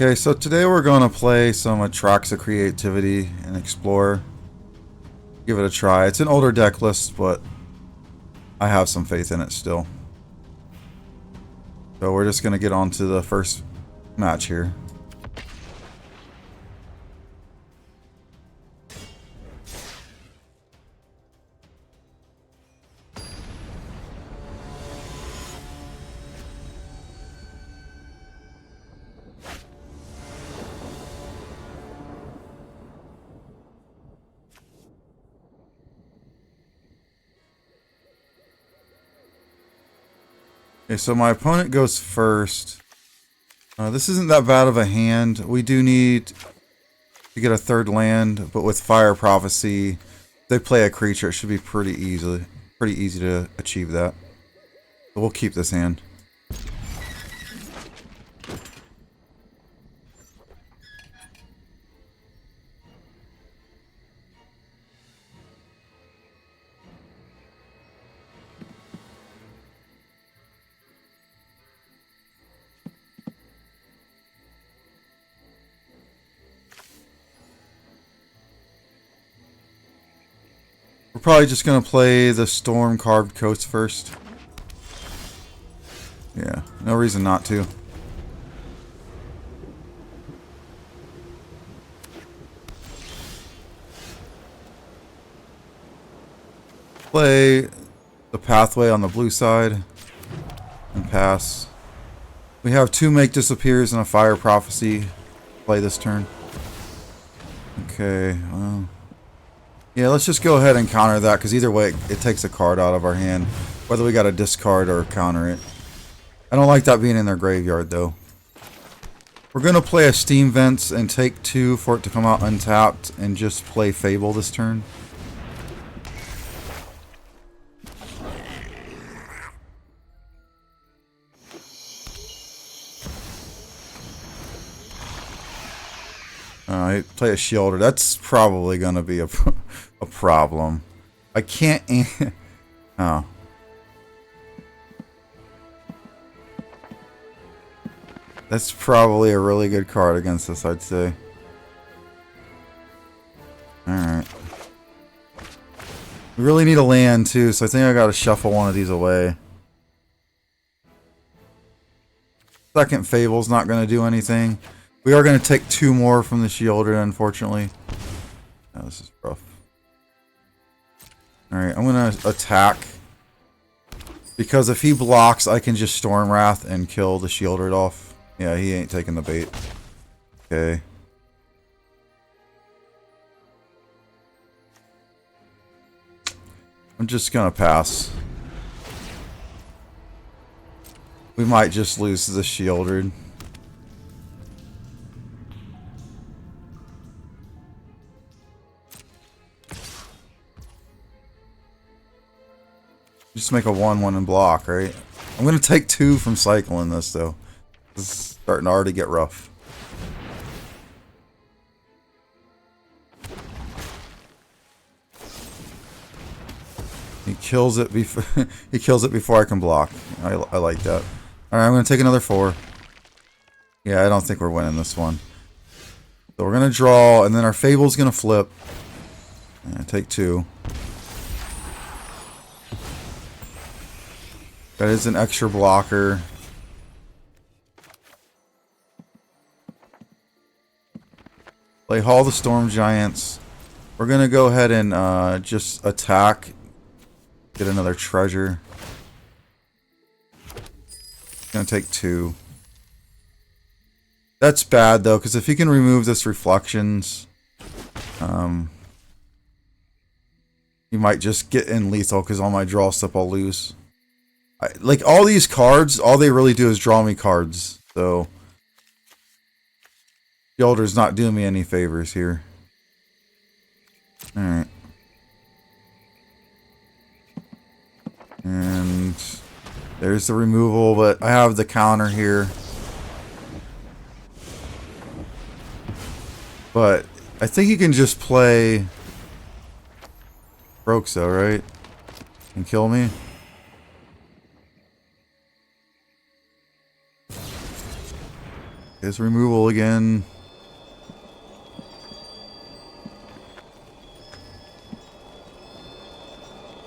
Okay, so today we're going to play some Atraxa Creativity and explore. Give it a try. It's an older deck list, but I have some faith in it still. So we're just going to get on to the first match here. Okay, so my opponent goes first. This isn't that bad of a hand. We do need to get a third land, but with Fire Prophecy, if they play a creature, it should be pretty easy to achieve that. So we'll keep this hand. We're probably just going to play the Storm Carved Coast first. Yeah, no reason not to. Play the Pathway on the blue side and pass. We have 2 Make Disappears and a Fire Prophecy. Play this turn. Okay, well. Yeah, let's just go ahead and counter that, because either way, it takes a card out of our hand. Whether we got to discard or counter it. I don't like that being in their graveyard, though. We're going to play a Steam Vents and take 2 for it to come out untapped and just play Fable this turn. Play a Shielder. That's probably going to be a problem. I can't... Oh. That's probably a really good card against us, I'd say. Alright. We really need a land, too, so I think I gotta shuffle one of these away. Second Fable's not gonna do anything. We are going to take 2 more from the Shielder, unfortunately. Oh, this is rough. Alright, I'm going to attack. Because if he blocks, I can just Storm Wrath and kill the Shielder off. Yeah, he ain't taking the bait. Okay. I'm just going to pass. We might just lose the Shielder. Just make a 1/1 and block, right? I'm gonna take 2 from cycling this, though. This is starting to already get rough. He kills it before he kills it before I can block. I like that. All right, I'm gonna take another 4. Yeah, I don't think we're winning this one. So we're gonna draw, and then our Fable's gonna flip. And take 2. That is an extra blocker. Play Hall the Storm Giants. We're going to go ahead and just attack. Get another treasure. Going to take 2. That's bad, though, because if he can remove this Reflections, he might just get in lethal, because on my draw step I'll lose. Like, all these cards, all they really do is draw me cards. So, Shielder's not doing me any favors here. Alright. And there's the removal, but I have the counter here. But I think you can just play Atraxa, right? And kill me. Guess removal again.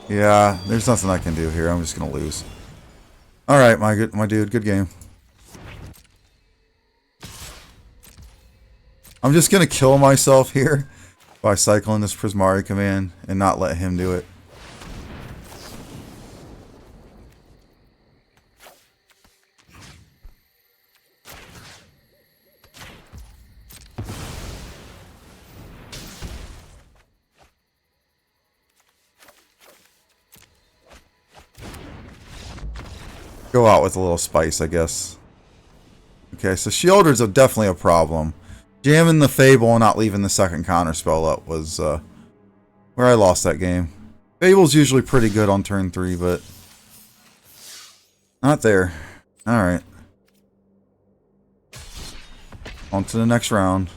Yeah, there's nothing I can do here. I'm just gonna lose. Alright, my dude, good game. I'm just gonna kill myself here by cycling this Prismari command and not let him do it. Go out with a little spice, I guess. Okay, so shielders are definitely a problem. Jamming the Fable and not leaving the second counter spell up was where I lost that game. Fable's usually pretty good on turn 3, but not there. Alright. On to the next round.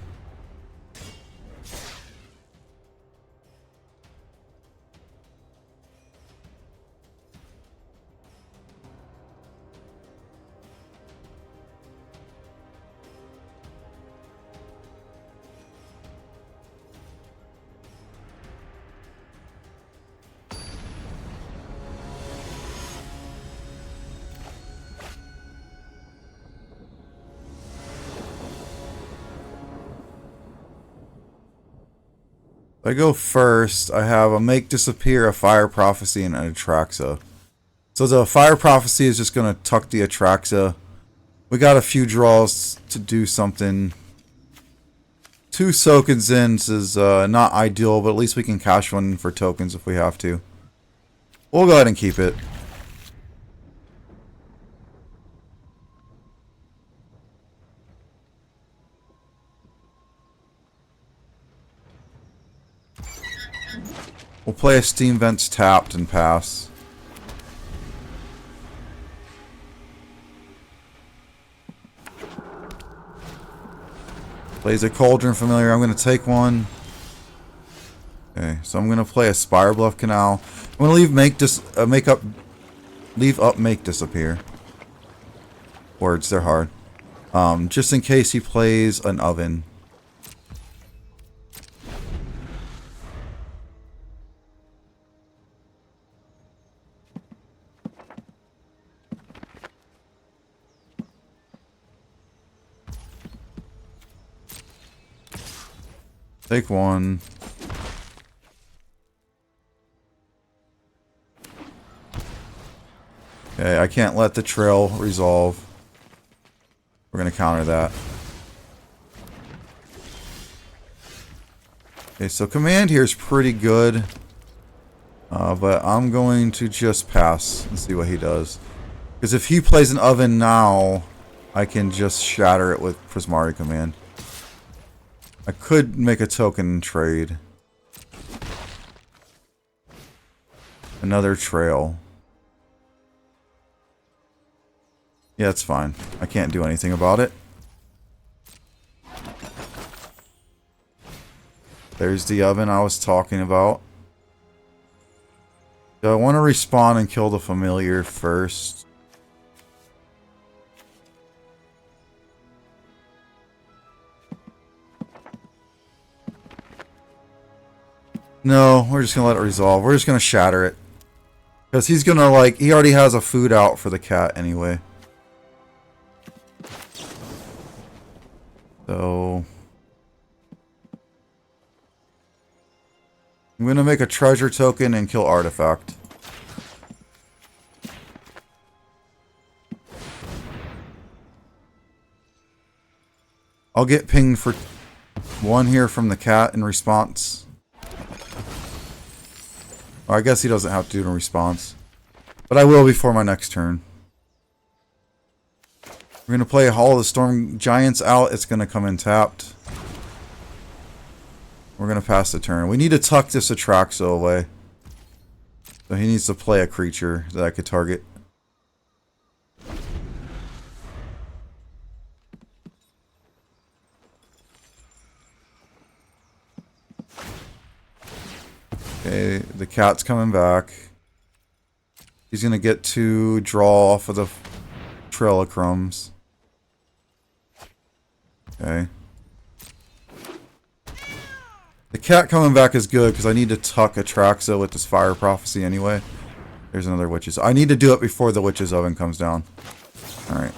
If I go first, I have a Make Disappear, a Fire Prophecy, and an Atraxa. So the Fire Prophecy is just going to tuck the Atraxa. We got a few draws to do something. 2 Soakins is not ideal, but at least we can cash one for tokens if we have to. We'll go ahead and keep it. We'll play a Steam Vents tapped and pass. Plays a Cauldron Familiar. I'm going to take one. Okay, so I'm going to play a Spire Bluff Canal. I'm going to leave up Make Disappear. Words, they're hard. Just in case he plays an Oven. Take one. Okay, I can't let the trail resolve. We're going to counter that. Okay, so command here is pretty good. But I'm going to just pass and see what he does. Because if he plays an Oven now, I can just shatter it with Prismari command. I could make a token trade. Another trail. Yeah, it's fine. I can't do anything about it. There's the Oven I was talking about. Do I want to respawn and kill the familiar first? No, we're just going to let it resolve. We're just going to shatter it. Because he's going to, like, he already has a food out for the cat anyway. So I'm going to make a treasure token and kill Artifact. I'll get pinged for 1 here from the cat in response. Or I guess he doesn't have to do it in response. But I will before my next turn. We're going to play Hall of the Storm Giants out. It's going to come in tapped. We're going to pass the turn. We need to tuck this Atraxa away. So he needs to play a creature that I could target. Okay, the cat's coming back. He's going to get to draw off of the Trail of Crumbs. Okay. The cat coming back is good because I need to tuck Atraxa with this fire prophecy anyway. There's another witch's. I need to do it before the witch's oven comes down. Alright.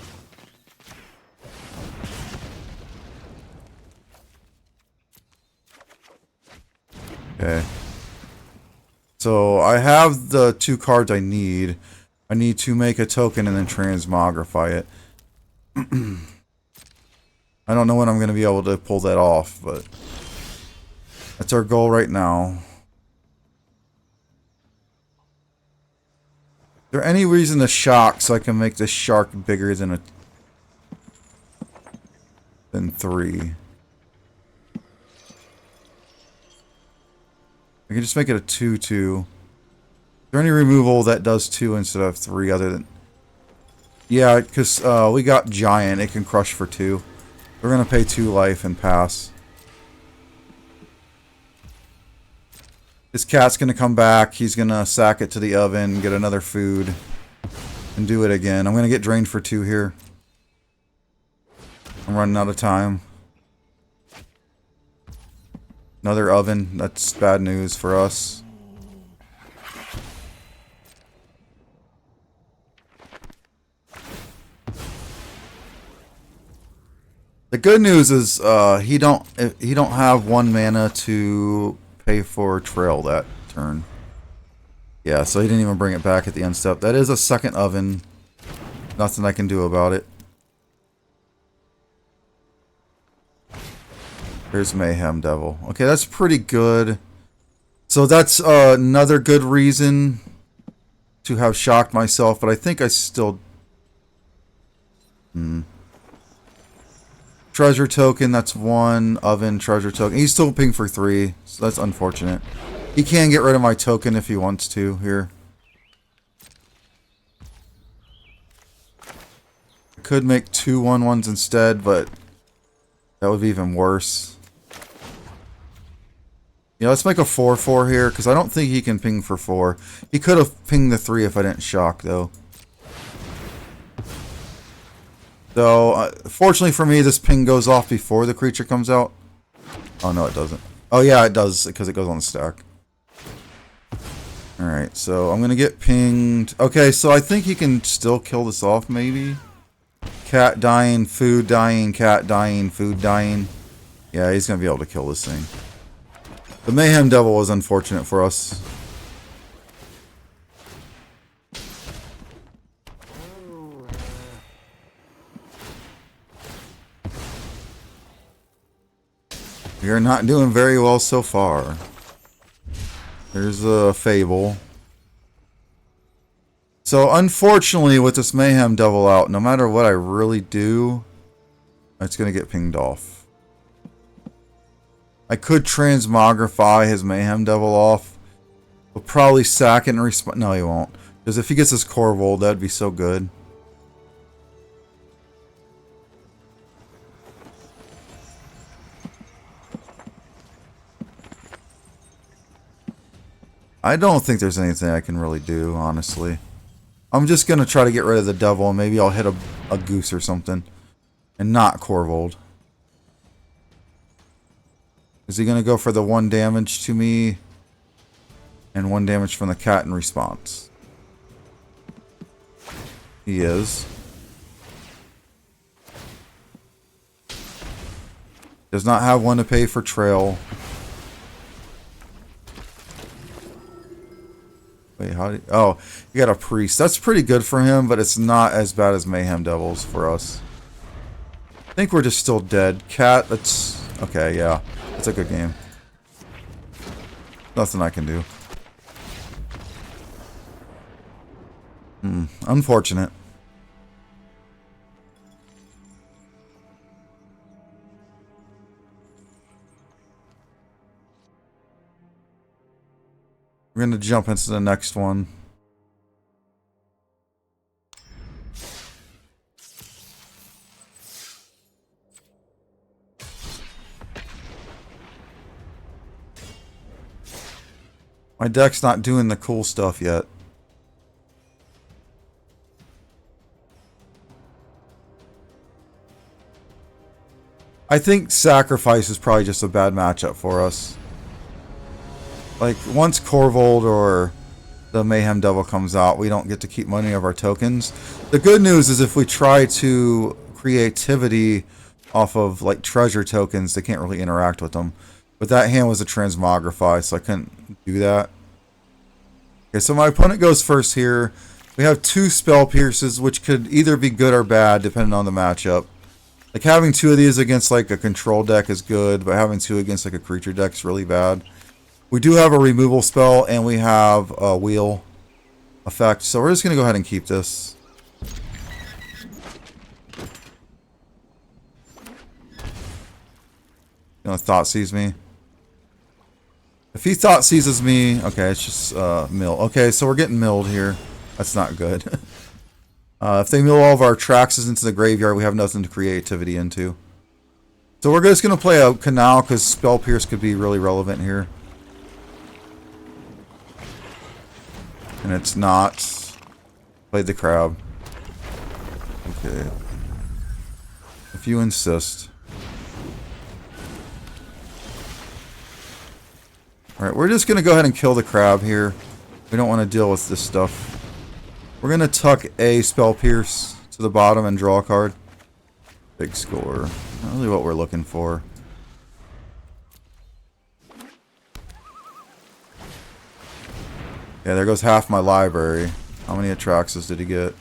Okay. So I have the 2 cards I need. I need to make a token and then transmogrify it. I don't know when I'm going to be able to pull that off, but that's our goal right now. Is there any reason to shock so I can make this shark bigger than 3? I can just make it a 2/2. Is there any removal that does 2 instead of 3 other than... Yeah, because we got Giant. It can crush for 2. We're going to pay 2 life and pass. This cat's going to come back. He's going to sack it to the oven, get another food, and do it again. I'm going to get drained for 2 here. I'm running out of time. Another oven. That's bad news for us. The good news is he don't have 1 mana to pay for Trail that turn. Yeah, so he didn't even bring it back at the end step. That is a second oven. Nothing I can do about it. Here's Mayhem Devil. Okay, that's pretty good. So that's another good reason to have shocked myself, but I think I still... Treasure token, that's 1. Oven, treasure token. He's still ping for 3, so that's unfortunate. He can get rid of my token if he wants to here. I could make 2 1/1s instead, but that would be even worse. Yeah, let's make a 4/4 here, because I don't think he can ping for 4. He could have pinged the 3 if I didn't shock, though. So, fortunately for me, this ping goes off before the creature comes out. Oh, no, it doesn't. Oh, yeah, it does, because it goes on the stack. Alright, so I'm going to get pinged. Okay, so I think he can still kill this off, maybe. Cat dying, food dying, cat dying, food dying. Yeah, he's going to be able to kill this thing. The Mayhem Devil was unfortunate for us. We are not doing very well so far. There's a Fable. So, unfortunately, with this Mayhem Devil out, no matter what I really do, it's going to get pinged off. I could transmogrify his Mayhem Devil off. We'll probably sack it and respond. No, he won't. Because if he gets his Corvold, that'd be so good. I don't think there's anything I can really do, honestly. I'm just going to try to get rid of the devil, and maybe I'll hit a goose or something. And not Corvold. Is he going to go for the 1 damage to me? And 1 damage from the cat in response. He is. Does not have 1 to pay for Trail. Wait, how did... Oh, you got a Priest. That's pretty good for him, but it's not as bad as Mayhem Devils for us. I think we're just still dead. Cat, that's... Okay, yeah. That's a good game. Nothing I can do. Unfortunate. We're going to jump into the next one. My deck's not doing the cool stuff yet. I think Sacrifice is probably just a bad matchup for us. Like, once Corvold or the Mayhem Devil comes out, we don't get to keep money of our tokens. The good news is if we try to creativity off of, like, treasure tokens, they can't really interact with them. But that hand was a Transmogrify, so I couldn't do that. Okay, so my opponent goes first here. We have 2 Spell Pierces, which could either be good or bad, depending on the matchup. Like, having 2 of these against, like, a control deck is good, but having 2 against, like, a creature deck is really bad. We do have a removal spell, and we have a wheel effect, so we're just going to go ahead and keep this. You know, Thought Seize me. If he Thought Seizes me, okay, it's just mill. Okay, so we're getting milled here. That's not good. If they mill all of our Atraxas into the graveyard, we have nothing to creativity into. So we're just going to play a Canal, because Spell Pierce could be really relevant here. And it's not. Played the crab. Okay. If you insist. Alright, we're just going to go ahead and kill the crab here. We don't want to deal with this stuff. We're going to tuck a Spell Pierce to the bottom and draw a card. Big score. Not really what we're looking for. Yeah, there goes half my library. How many Atraxas did he get?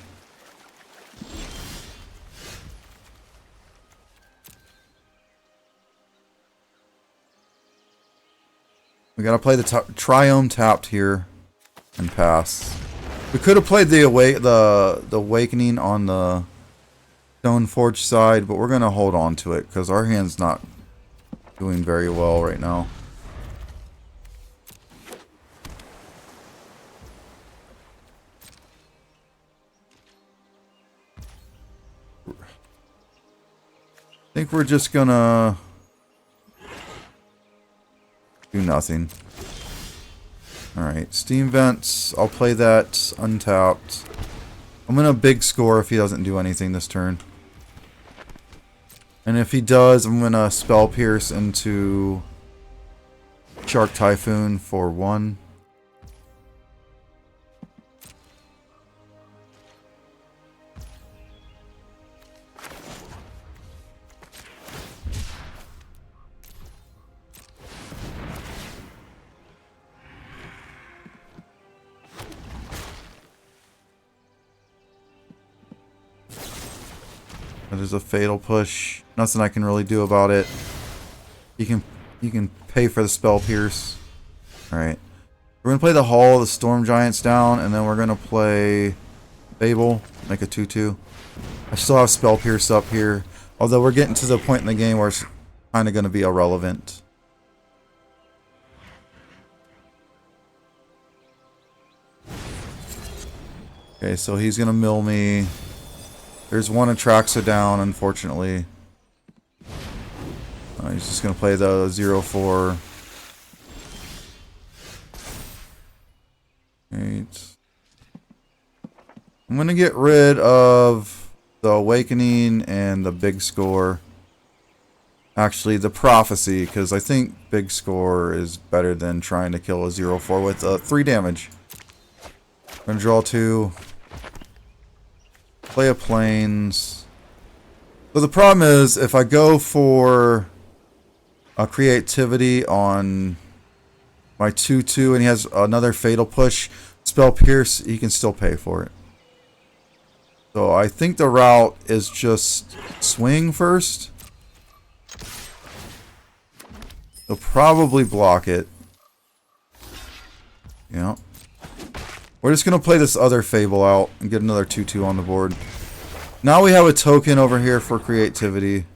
We gotta play the Triome tapped here and pass. We could have played the Awakening on the Stoneforge side, but we're gonna hold on to it because our hand's not doing very well right now. I think we're just gonna do nothing. Alright, Steam Vents. I'll play that untapped. I'm gonna big score if he doesn't do anything this turn. And if he does, I'm gonna Spell Pierce into Shark Typhoon for 1. There's a Fatal Push. Nothing I can really do about it. You can pay for the Spell Pierce. Alright. We're gonna play the Hall of the Storm Giants down, and then we're gonna play Fable, make a 2/2. I still have Spell Pierce up here. Although we're getting to the point in the game where it's kinda gonna be irrelevant. Okay, so he's gonna mill me. There's one Atraxa down, unfortunately. He's just going to play the 0/4. 8. I'm going to get rid of the Awakening and the Big Score. Actually, the Prophecy, because I think Big Score is better than trying to kill a 0/4 with 3 damage. I'm going to draw 2. Play a Plains. So the problem is, if I go for a Creativity on my 2/2 and he has another Fatal Push, Spell Pierce, he can still pay for it. So I think the route is just swing first. He'll probably block it. Yeah. We're just going to play this other Fable out and get another 2/2 on the board. Now we have a token over here for creativity.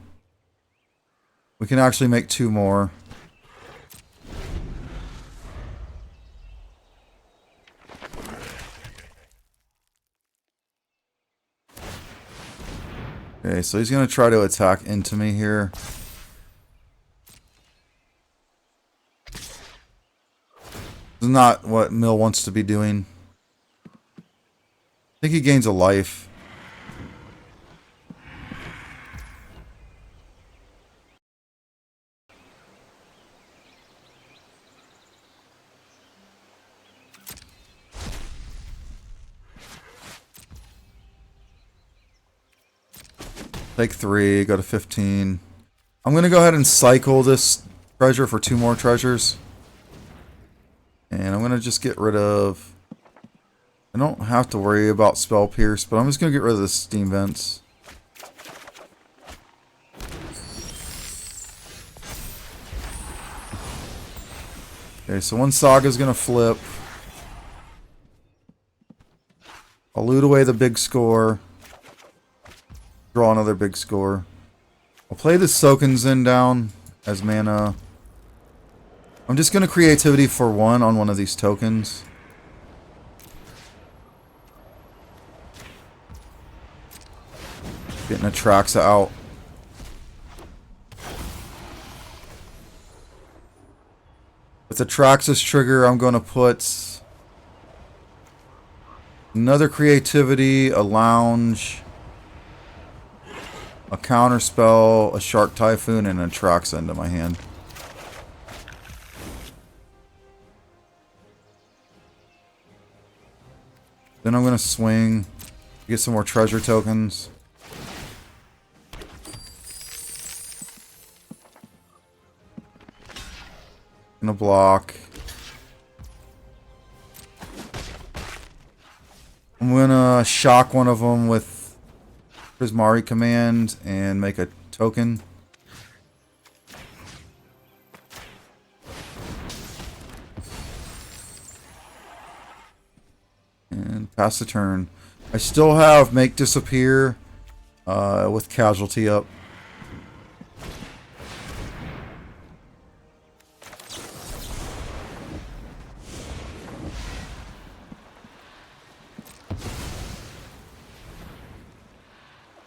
We can actually make 2 more. Okay, so he's going to try to attack into me here. This is not what Mill wants to be doing. I think he gains a life. Take 3, go to 15. I'm going to go ahead and cycle this treasure for 2 more treasures. And I'm going to just get rid of... I don't have to worry about Spell Pierce, but I'm just going to get rid of the Steam Vents. Okay, so one Saga's going to flip. I'll loot away the big score. Draw another big score. I'll play the Sokenzen down as mana. I'm just going to Creativity for 1 on one of these tokens. Getting Atraxa out. With Atraxa's trigger, I'm going to put another Creativity, a Lounge, a Counterspell, a Shark Typhoon, and an Atraxa into my hand. Then I'm going to swing, get some more treasure tokens. Gonna block. I'm gonna shock one of them with Prismari Command and make a token. And pass the turn. I still have Make Disappear with Casualty up.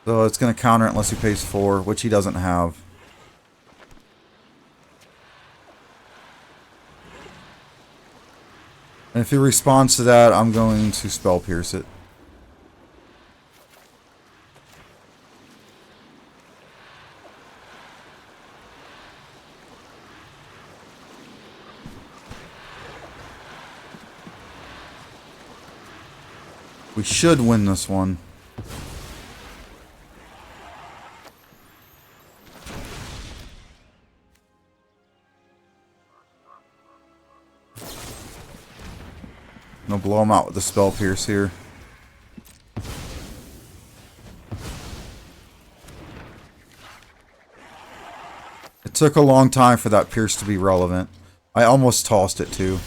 So it's going to counter it unless he pays 4, which he doesn't have. And if he responds to that, I'm going to Spell Pierce it. We should win this one. I'm gonna blow him out with the Spell Pierce here. It took a long time for that Pierce to be relevant. I almost tossed it too.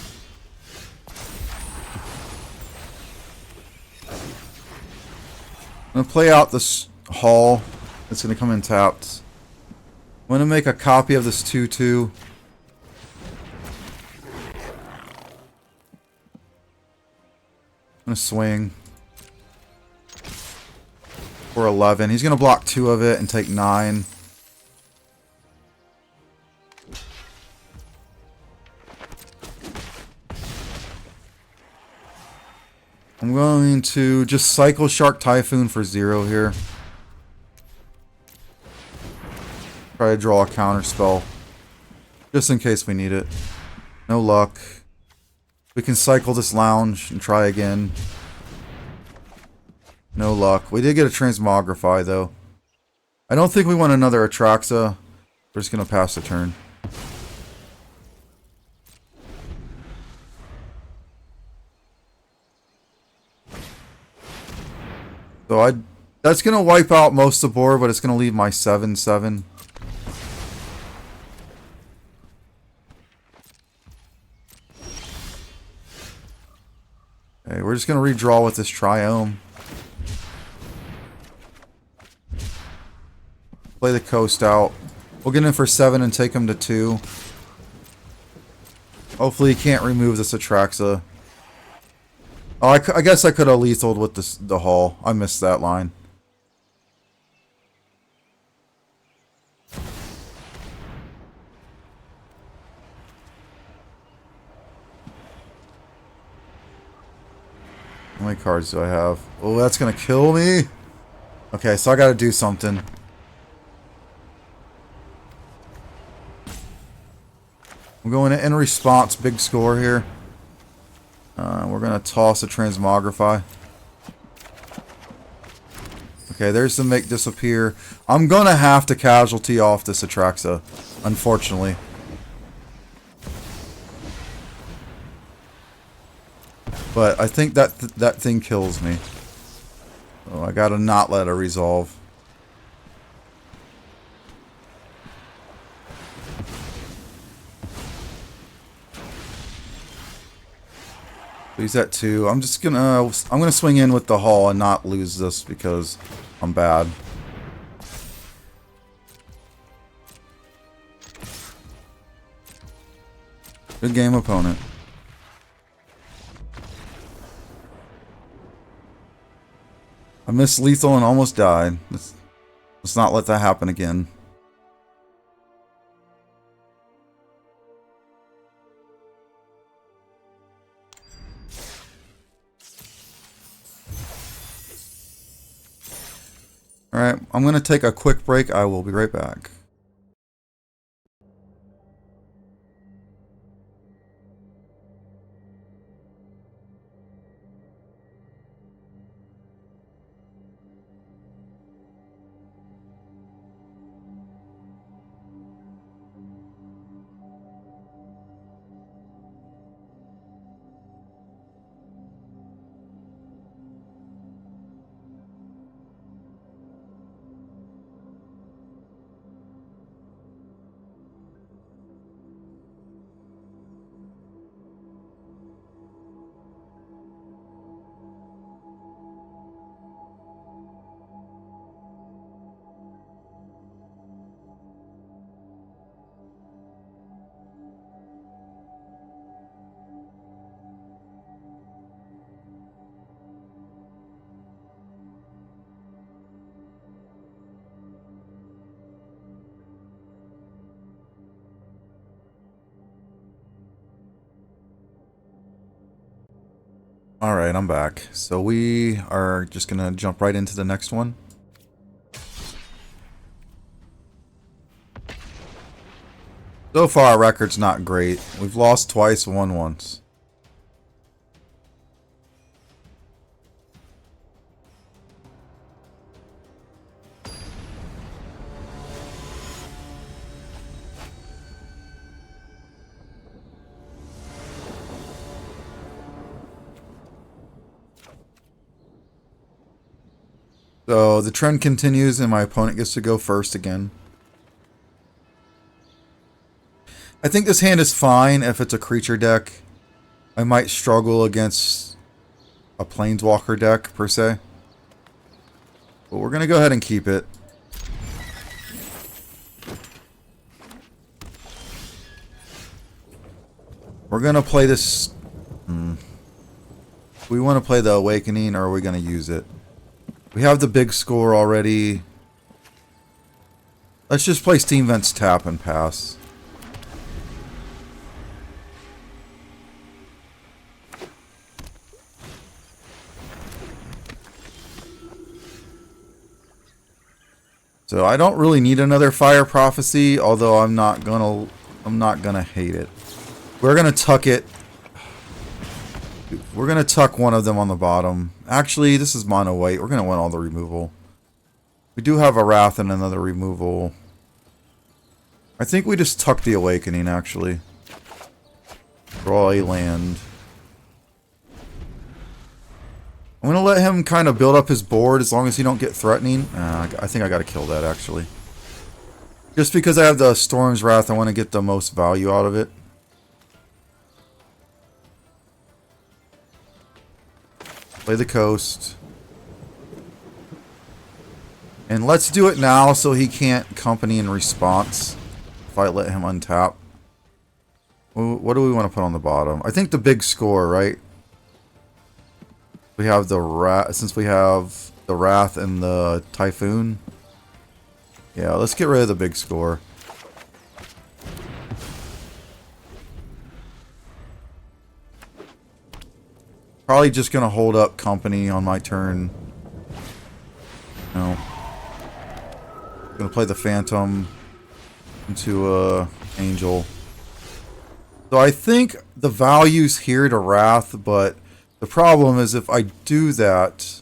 I'm gonna play out this Hall. It's gonna come in tapped. I'm gonna make a copy of this 2/2. I'm gonna swing for 11. He's gonna block 2 of it and take 9. I'm going to just cycle Shark Typhoon for 0 here. Try to draw a counter spell just in case we need it. No luck. We can cycle this Lounge and try again. No luck. We did get a Transmogrify, though. I don't think we want another Atraxa. We're just going to pass the turn. So that's going to wipe out most of the board, but it's going to leave my 7/7. Okay, we're just going to redraw with this Triome. Play the Coast out. We'll get in for 7 and take him to 2. Hopefully he can't remove this Atraxa. Oh, I guess I could have lethaled with the Hall. I missed that line. How many cards do I have? Oh, that's going to kill me. Okay, so I got to do something. I'm going to, in response, big score here. We're going to toss a Transmogrify. Okay, there's the make disappear. I'm gonna have to casualty off this Atraxa, unfortunately. But I think that that thing kills me. So I gotta not let it resolve. He's at 2. I'm gonna swing in with the hull and not lose this because I'm bad. Good game, opponent. I missed lethal and almost died. Let's not let that happen again. Alright, I'm going to take a quick break. I will be right back. Alright, I'm back. So we are just going to jump right into the next one. So far, our record's not great. We've lost twice, won once. So the trend continues and my opponent gets to go first again. I think this hand is fine if it's a creature deck. I might struggle against a planeswalker deck per se. But we're going to go ahead and keep it. We're going to play this... We want to play the Awakening or are we going to use it? We have the big score already. Let's just play Steam Vents tap and pass. So I don't really need another Fire Prophecy, although I'm not gonna hate it. We're gonna tuck it. We're gonna tuck one of them on the bottom. Actually, this is mono white. We're gonna win all the removal. We do have a Wrath and another removal. I think we just tuck the Awakening, actually. Draw a land. I'm gonna let him kind of build up his board as long as he don't get threatening. I think I gotta kill that, actually. Just because I have the Storm's Wrath, I want to get the most value out of it. Play the coast. And let's do it now so he can't company in response if I let him untap. What do we want to put on the bottom? I think the big score, right? We have the Wrath, since we have the Wrath and the Typhoon. Yeah, let's get rid of the big score. Probably just gonna hold up company on my turn. No. Gonna play the Phantom into Angel. So I think the value's here to Wrath, but the problem is if I do that,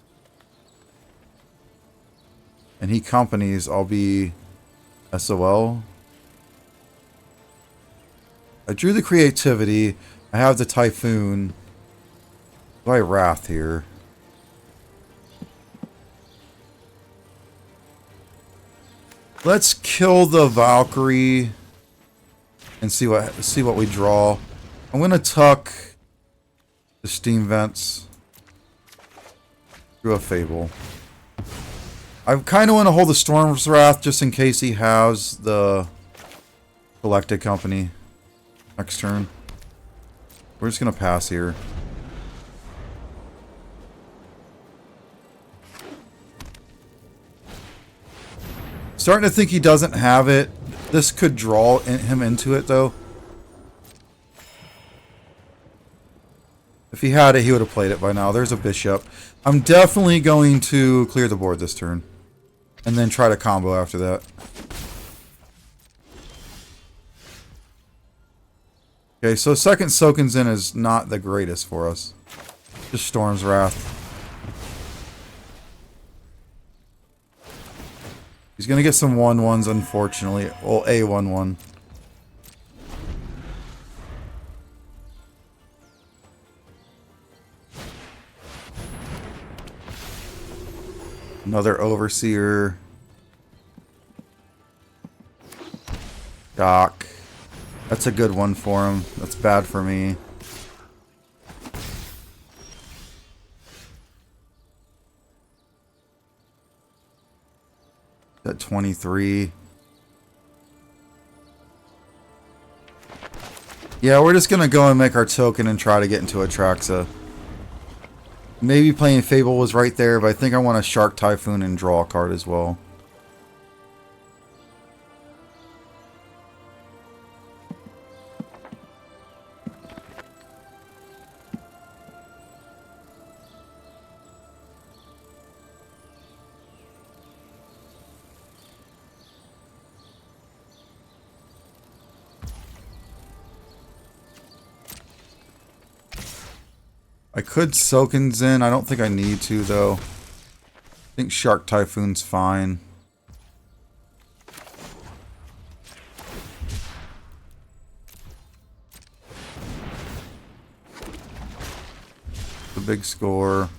and he companies, I'll be SOL. I drew the creativity. I have the Typhoon. Do I Wrath here? Let's kill the Valkyrie and see what we draw. I'm gonna tuck the Steam Vents through a Fable. I kind of want to hold the Storm's Wrath just in case he has the Collected Company next turn. We're just gonna pass here. Starting to think he doesn't have it. This could draw him into it, though. If he had it, he would have played it by now. There's a bishop. I'm definitely going to clear the board this turn. And then try to combo after that. Okay, so second Soken's in is not the greatest for us. Just Storm's Wrath. He's going to get some 1/1s, unfortunately. Well, a 1/1. Another Overseer. Doc. That's a good one for him. That's bad for me. At 23. Yeah, we're just gonna go and make our token and try to get into Atraxa. Maybe playing Fable was right there, but I think I want a Shark Typhoon and draw a card as well. I could Soken's in. I don't think I need to, though. I think Shark Typhoon's fine. The big score.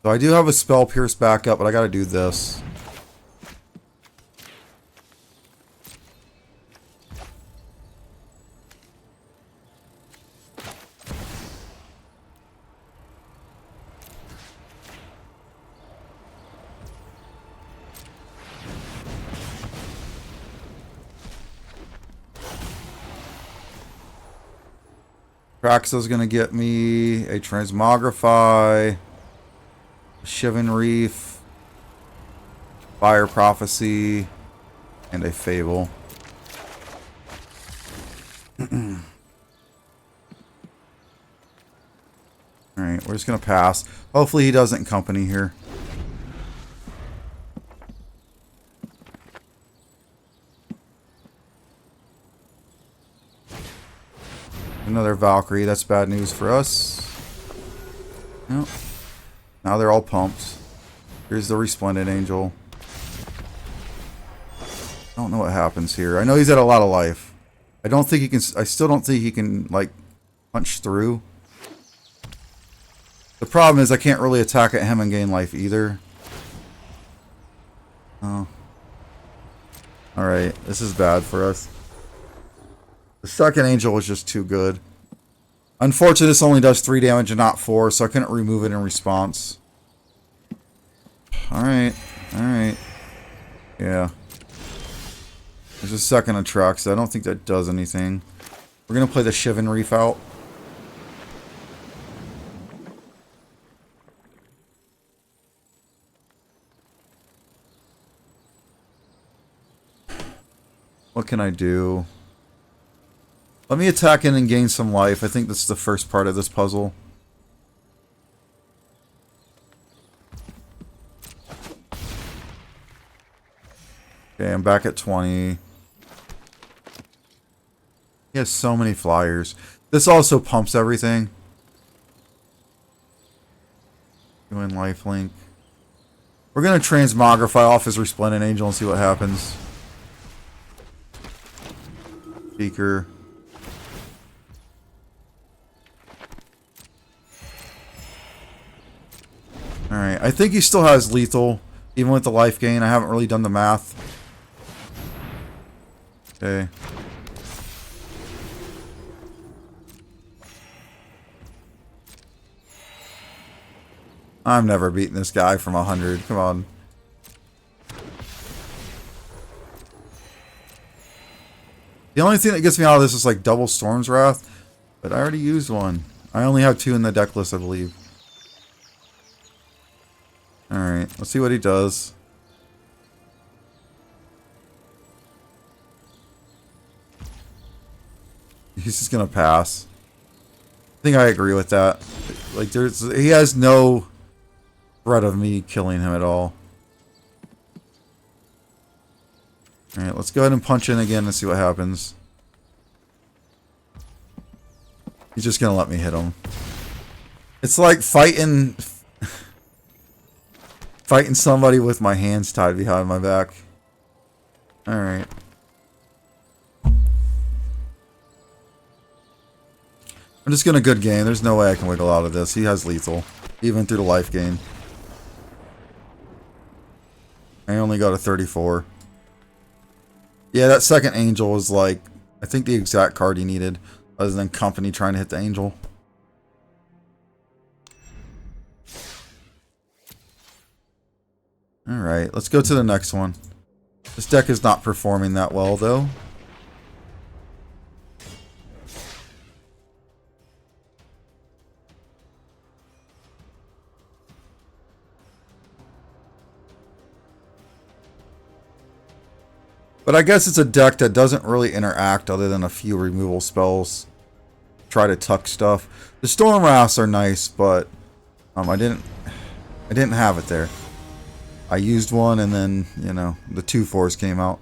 So I do have a Spell Pierce backup, but I gotta do this. Atraxa's gonna get me a Transmogrify, a Shivan Reef, Fire Prophecy, and a Fable. Alright, we're just gonna pass. Hopefully he doesn't company here. Another Valkyrie. That's bad news for us. Nope. Now they're all pumped. Here's the Resplendent Angel. I don't know what happens here. I know he's at a lot of life. I don't think he can... I still don't think he can, like, punch through. The problem is I can't really attack at him and gain life either. Oh. Alright. This is bad for us. The second angel was just too good. Unfortunately, this only does 3 damage and not 4, so I couldn't remove it in response. Alright. Alright. Yeah. There's a second Atraxa. I don't think that does anything. We're going to play the Shivan Reef out. What can I do? Let me attack in and gain some life. I think that's the first part of this puzzle. Okay, I'm back at 20. He has so many flyers. This also pumps everything. Doing lifelink. We're going to transmogrify off his Resplendent Angel and see what happens. Speaker. Alright, I think he still has lethal, even with the life gain. I haven't really done the math. Okay. I'm never beating this guy from 100. Come on. The only thing that gets me out of this is like double Storm's Wrath, but I already used one. I only have 2 in the deck list, I believe. Alright, let's see what he does. He's just gonna pass. I think I agree with that. Like, he has no threat of me killing him at all. Alright, let's go ahead and punch in again and see what happens. He's just gonna let me hit him. It's like fighting somebody with my hands tied behind my back. Alright. I'm just gonna good game. There's no way I can wiggle out of this. He has lethal. Even through the life gain. I only got a 34. Yeah, that second angel was like, I think the exact card he needed. Other than company trying to hit the angel. Alright, let's go to the next one. This deck is not performing that well, though. But I guess it's a deck that doesn't really interact other than a few removal spells. Try to tuck stuff. The Storm Wraths are nice, but I didn't have it there. I used one and then, you know, the 2/4s came out.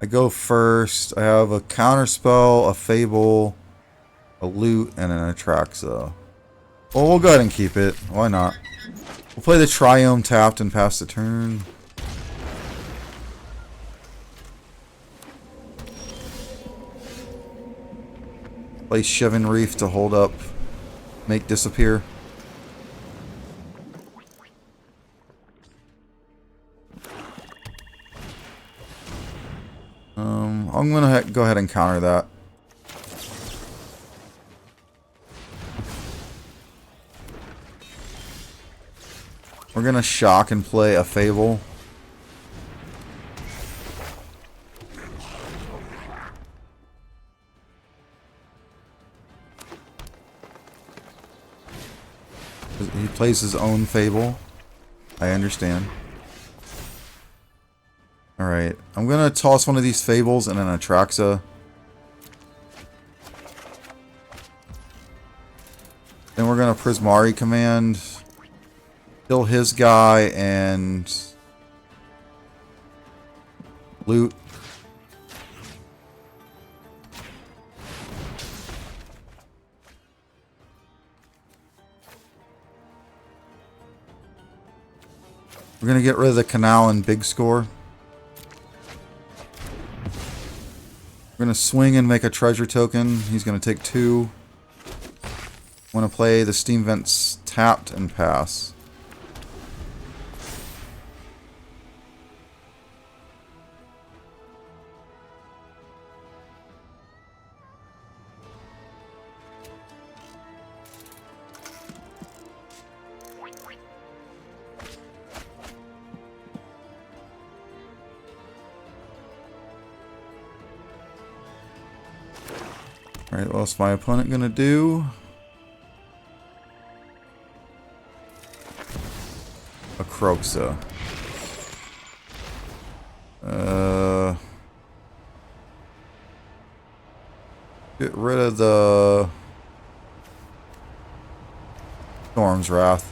I go first. I have a Counterspell, a Fable, a Loot, and an Atraxa. Well, we'll go ahead and keep it. Why not? We'll play the Triome tapped and pass the turn. Play Shivan Reef to hold up, make disappear. I'm gonna go ahead and counter that. We're gonna shock and play a Fable. He plays his own Fable. I understand. Alright, I'm gonna toss one of these Fables and an Atraxa. Then we're gonna Prismari command. Kill his guy and loot. We're going to get rid of the Canal and Big Score. We're going to swing and make a treasure token. He's going to take 2. I'm going to play the Steam Vents tapped and pass. Alright, what's my opponent gonna do? Atraxa. Get rid of the Storm's Wrath.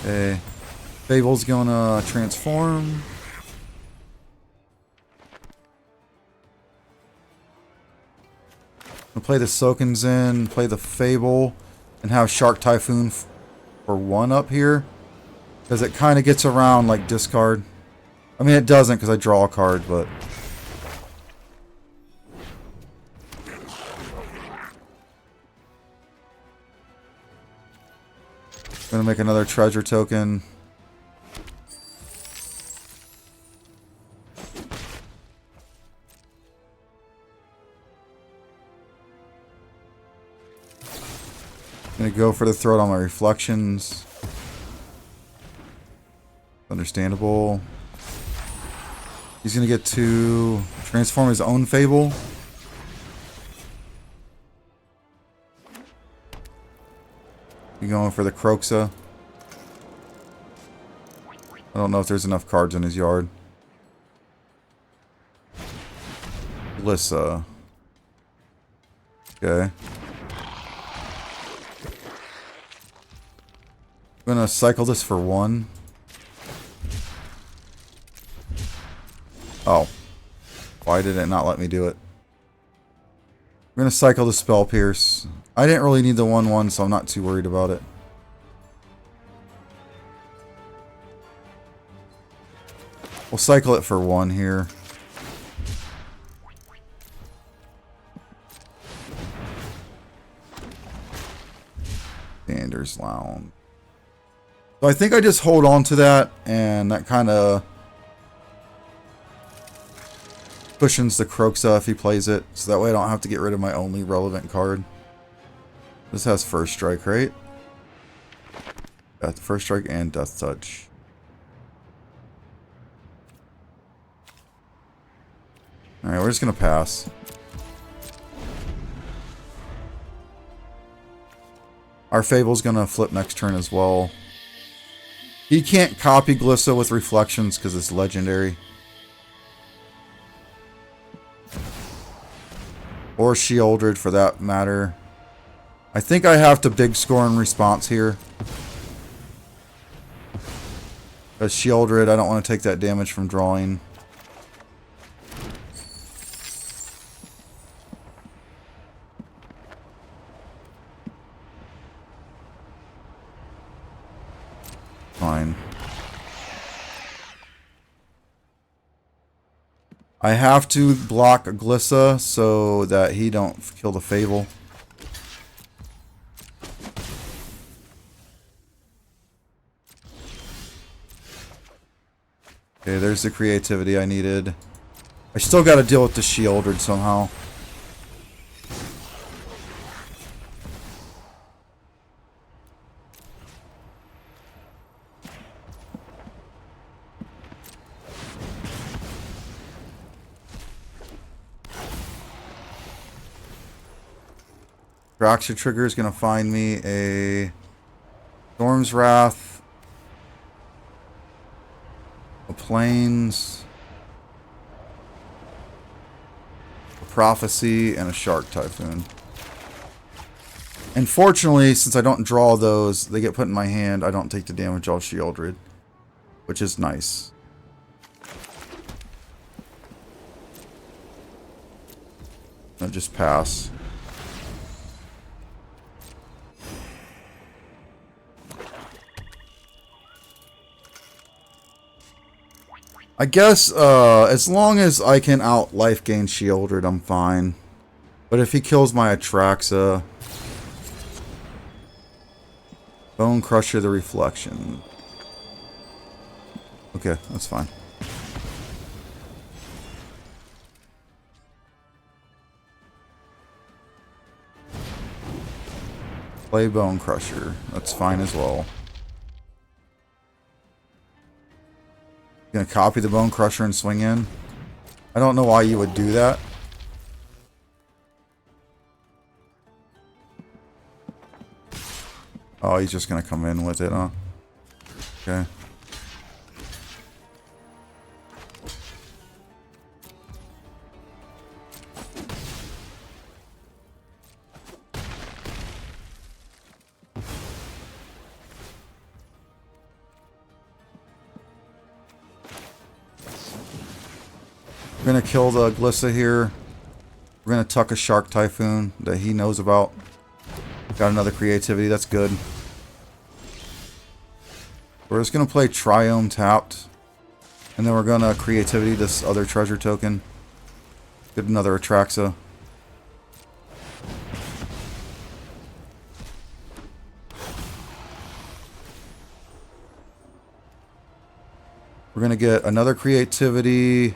Okay. Fable's gonna transform. I'll play the Sokenzen, play the Fable, and have Shark Typhoon for 1 up here. Because it kind of gets around like discard. I mean, it doesn't because I draw a card, but... I'm gonna make another treasure token. Gonna go for the throat on my reflections. Understandable. He's gonna get to transform his own Fable. You going for the Atraxa? I don't know if there's enough cards in his yard. Lissa. Okay. I'm gonna cycle this for 1. Oh. Why did it not let me do it? I'm gonna cycle the Spell Pierce. I didn't really need the 1/1, so I'm not too worried about it. We'll cycle it for 1 here. Sanders Lounge. So I think I just hold on to that, and that kind of cushions the Atraxa if he plays it, so that way I don't have to get rid of my only relevant card. This has First Strike, right? Got the First Strike and Death Touch. Alright, we're just gonna pass. Our Fable's gonna flip next turn as well. He can't copy Glissa with Reflections because it's legendary. Or Sheoldred for that matter. I think I have to big score in response here. Because Sheoldred, I don't want to take that damage from drawing. Fine. I have to block Glissa so that he don't kill the Fable. Okay, there's the creativity I needed. I still got to deal with the Sheoldred somehow. Atraxa trigger is going to find me a Storm's Wrath, a Plains, a Prophecy, and a Shark Typhoon. And fortunately, since I don't draw those, they get put in my hand. I don't take the damage off Sheoldred, which is nice. I'll just pass. I guess, as long as I can out-life gain Sheoldred, I'm fine. But if he kills my Atraxa... Bone Crusher the Reflection. Okay, that's fine. Play Bone Crusher. That's fine as well. Gonna copy the Bone Crusher and swing in. I don't know why you would do that. Oh, he's just gonna come in with it, huh? Okay. We're going to kill the Glissa here. We're going to tuck a Shark Typhoon that he knows about. Got another creativity. That's good. We're just going to play Triome tapped. And then we're going to creativity this other treasure token. Get another Atraxa. We're going to get another creativity,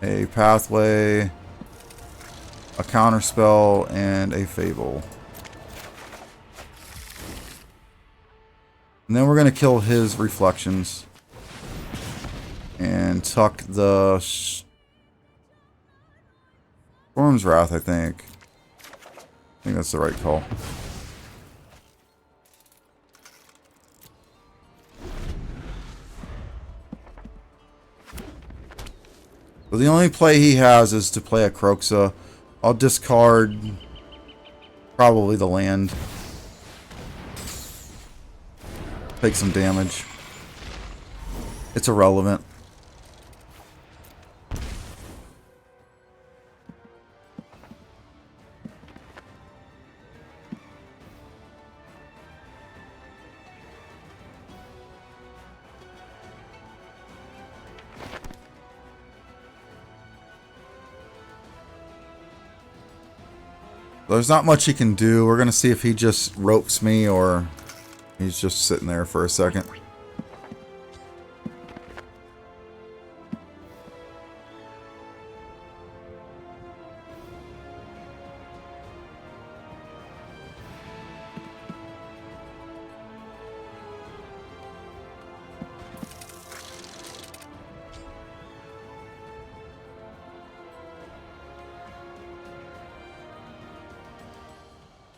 a pathway, a counterspell, and a fable. And then we're going to kill his reflections. And tuck the Storm's Wrath, I think. I think that's the right call. So the only play he has is to play a Atraxa. I'll discard probably the land. Take some damage. It's irrelevant. There's not much he can do. We're going to see if he just ropes me or he's just sitting there for a second.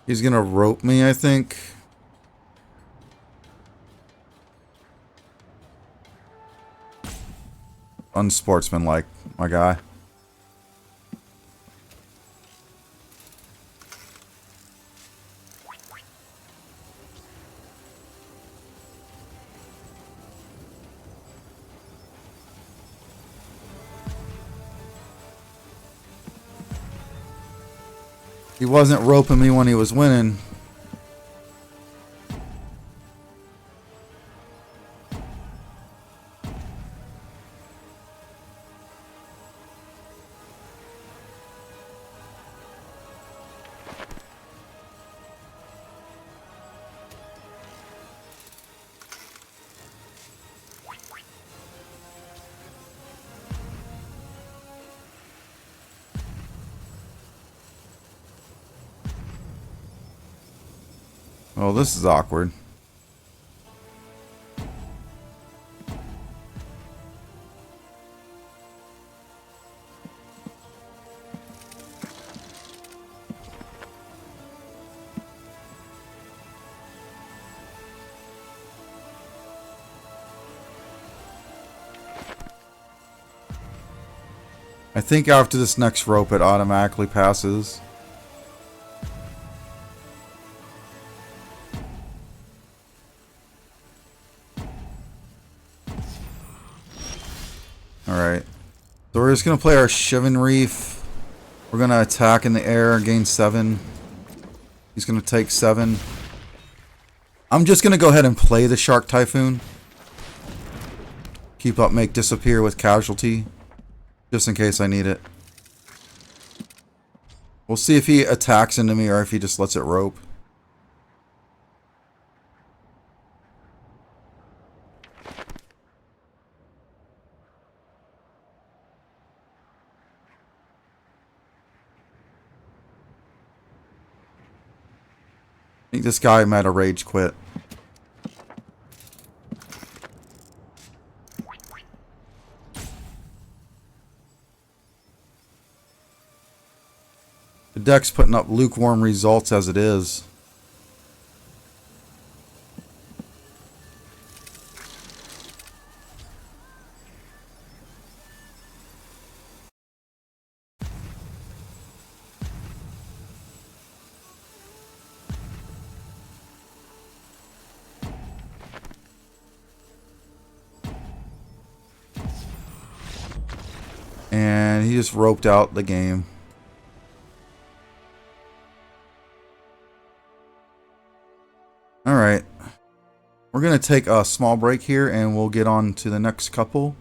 He's gonna rope me, I think. Unsportsmanlike, my guy. He wasn't roping me when he was winning. Oh, this is awkward. I think after this next rope, it automatically passes. Alright. So we're just going to play our Shivan Reef. We're going to attack in the air, gain 7. He's going to take 7. I'm just going to go ahead and play the Shark Typhoon. Keep up, make disappear with casualty. Just in case I need it. We'll see if he attacks into me or if he just lets it rope. I think this guy might have rage quit. The deck's putting up lukewarm results as it is. And he just roped out the game. Alright. We're going to take a small break here and we'll get on to the next couple.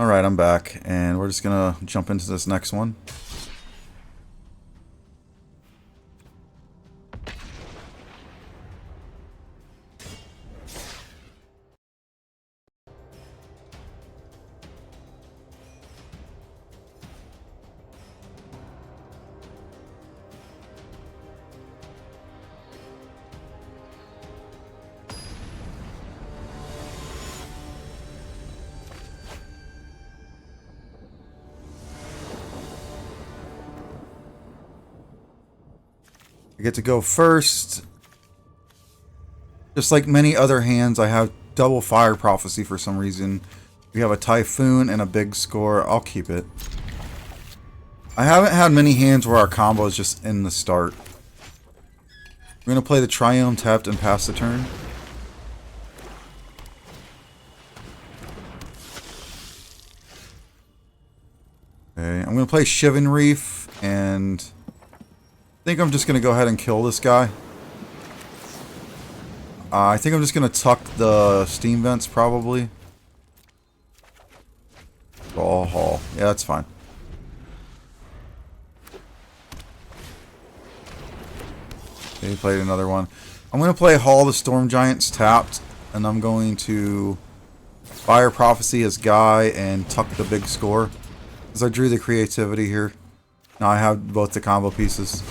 Alright, I'm back, and we're just gonna jump into this next one. I get to go first. Just like many other hands, I have double fire prophecy for some reason. We have a typhoon and a big score. I'll keep it. I haven't had many hands where our combo is just in the start. We're going to play the Triumph tapped and pass the turn. Okay, I'm going to play Shivan Reef, and I think I'm just going to go ahead and kill this guy. I think I'm just going to tuck the steam vents, probably. Ball haul. Yeah, that's fine. Okay, he played another one. I'm going to play Hall the Storm Giants tapped, and I'm going to Fire Prophecy as Guy and tuck the big score. Because I drew the creativity here. Now I have both the combo pieces.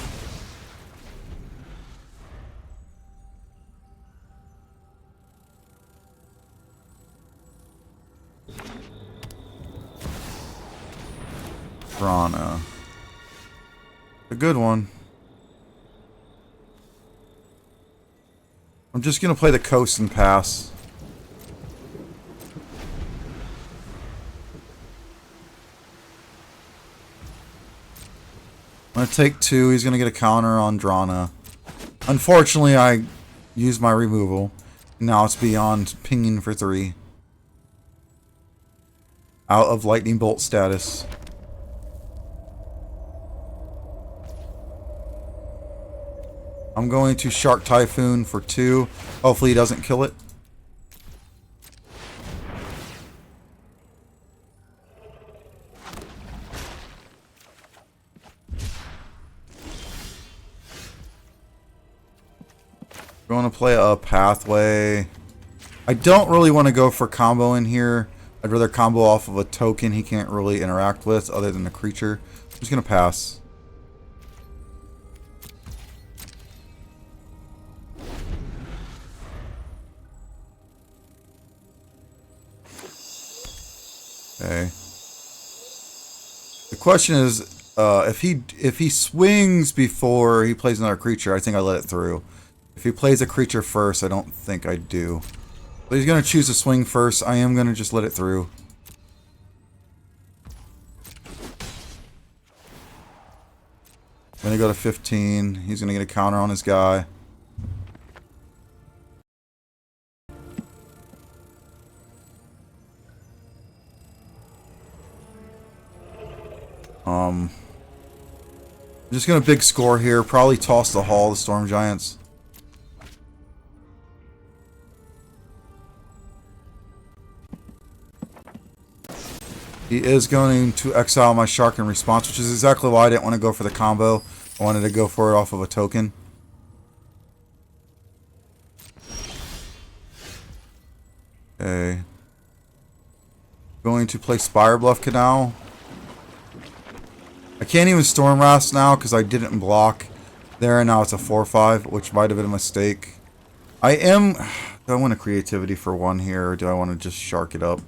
Prana. A good one. I'm just going to play the coast and pass. I'm going to take 2. He's going to get a counter on Drana. Unfortunately, I use my removal. Now it's beyond pinging for 3. Out of lightning bolt status. I'm going to Shark Typhoon for 2. Hopefully he doesn't kill it. Going to play a Pathway. I don't really want to go for combo in here. I'd rather combo off of a token he can't really interact with other than a creature. I'm just going to pass. Okay. The question is, if he swings before he plays another creature, I think I let it through. If he plays a creature first, I don't think I do. But he's going to choose to swing first. I am going to just let it through. Going to go to 15. He's going to get a counter on his guy. I'm just going to big score here. Probably toss the Hall, the Storm Giants. He is going to exile my Shark in response, which is exactly why I didn't want to go for the combo. I wanted to go for it off of a token. Okay. Going to play Spire Bluff Canal. I can't even Storm Wrath now because I didn't block there, and now it's a 4/5, which might have been a mistake. Do I want a creativity for 1 here, or do I want to just Shark it up?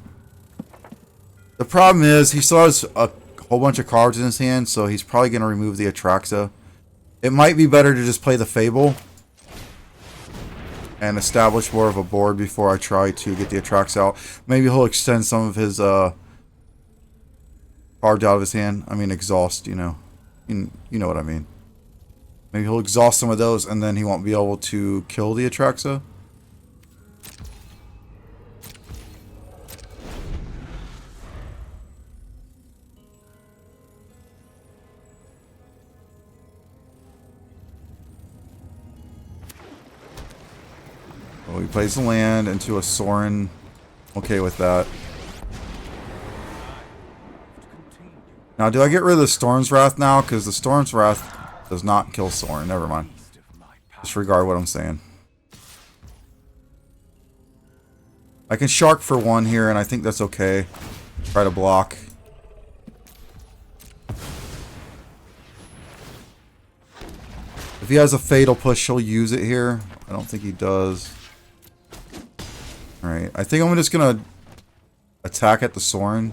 The problem is, he still has a whole bunch of cards in his hand, so he's probably going to remove the Atraxa. It might be better to just play the Fable and establish more of a board before I try to get the Atraxa out. Maybe he'll extend some of his cards out of his hand. I mean, exhaust, you know. You know what I mean. Maybe he'll exhaust some of those, and then he won't be able to kill the Atraxa. Well, he plays the land into a Sorin. Okay with that. Now, do I get rid of the Storm's Wrath now? Because the Storm's Wrath does not kill Sorin. Never mind. Disregard what I'm saying. I can Shark for 1 here, and I think that's okay. Try to block. If he has a Fatal Push, he'll use it here. I don't think he does. Alright, I think I'm just gonna attack at the Sorin.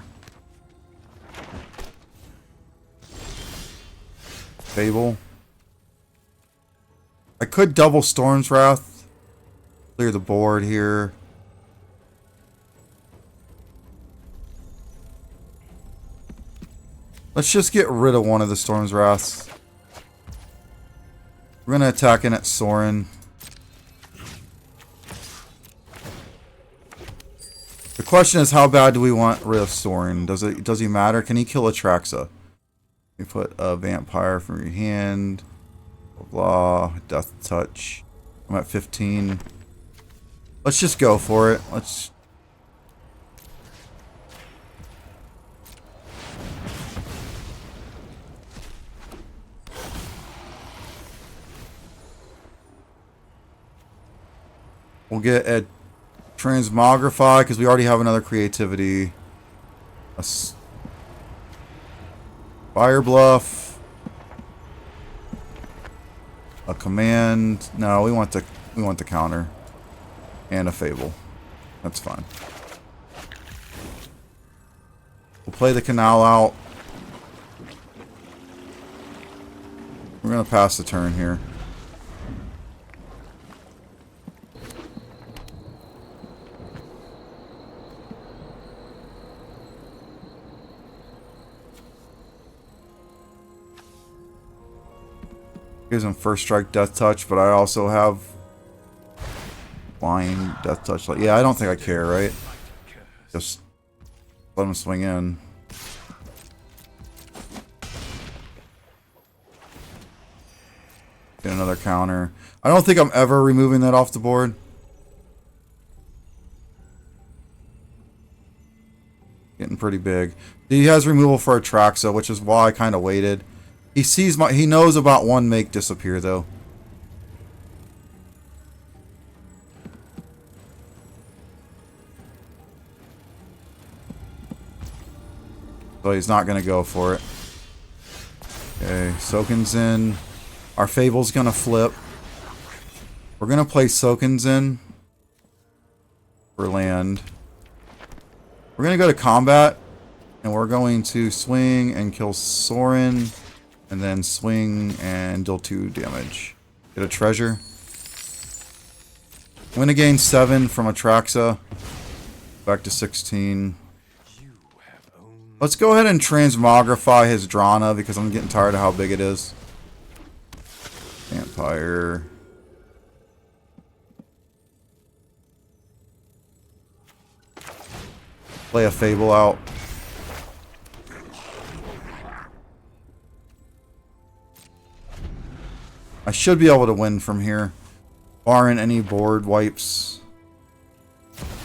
Fable. I could double Storm's Wrath. Clear the board here. Let's just get rid of one of the Storm's Wraths. We're gonna attack in at Sorin. The question is, how bad do we want rid of Sorin? Does he matter? Can he kill Atraxa? You put a vampire from your hand. Blah, blah. Death touch. I'm at 15. Let's just go for it. Let's. We'll get a Transmogrify because we already have another creativity. A Fire Bluff. A command. No, we want the counter. And a Fable. That's fine. We'll play the Canal out. We're gonna pass the turn here. Gives him first strike, death touch, but I also have Blind, death touch. Like, yeah, I don't think I care, right? Just let him swing in. Get another counter. I don't think I'm ever removing that off the board. Getting pretty big. He has removal for Atraxa, which is why I kind of waited. He sees my. He knows about one make disappear though. So he's not gonna go for it. Okay, Soken's in. Our Fable's gonna flip. We're gonna play Soken's in for land. We're gonna go to combat, and we're going to swing and kill Sorin, and then swing and deal 2 damage. Get a treasure. I'm gonna gain 7 from Atraxa. Back to 16. Let's go ahead and transmogrify his Drana because I'm getting tired of how big it is. Vampire. Play a Fable out. I should be able to win from here, barring any board wipes.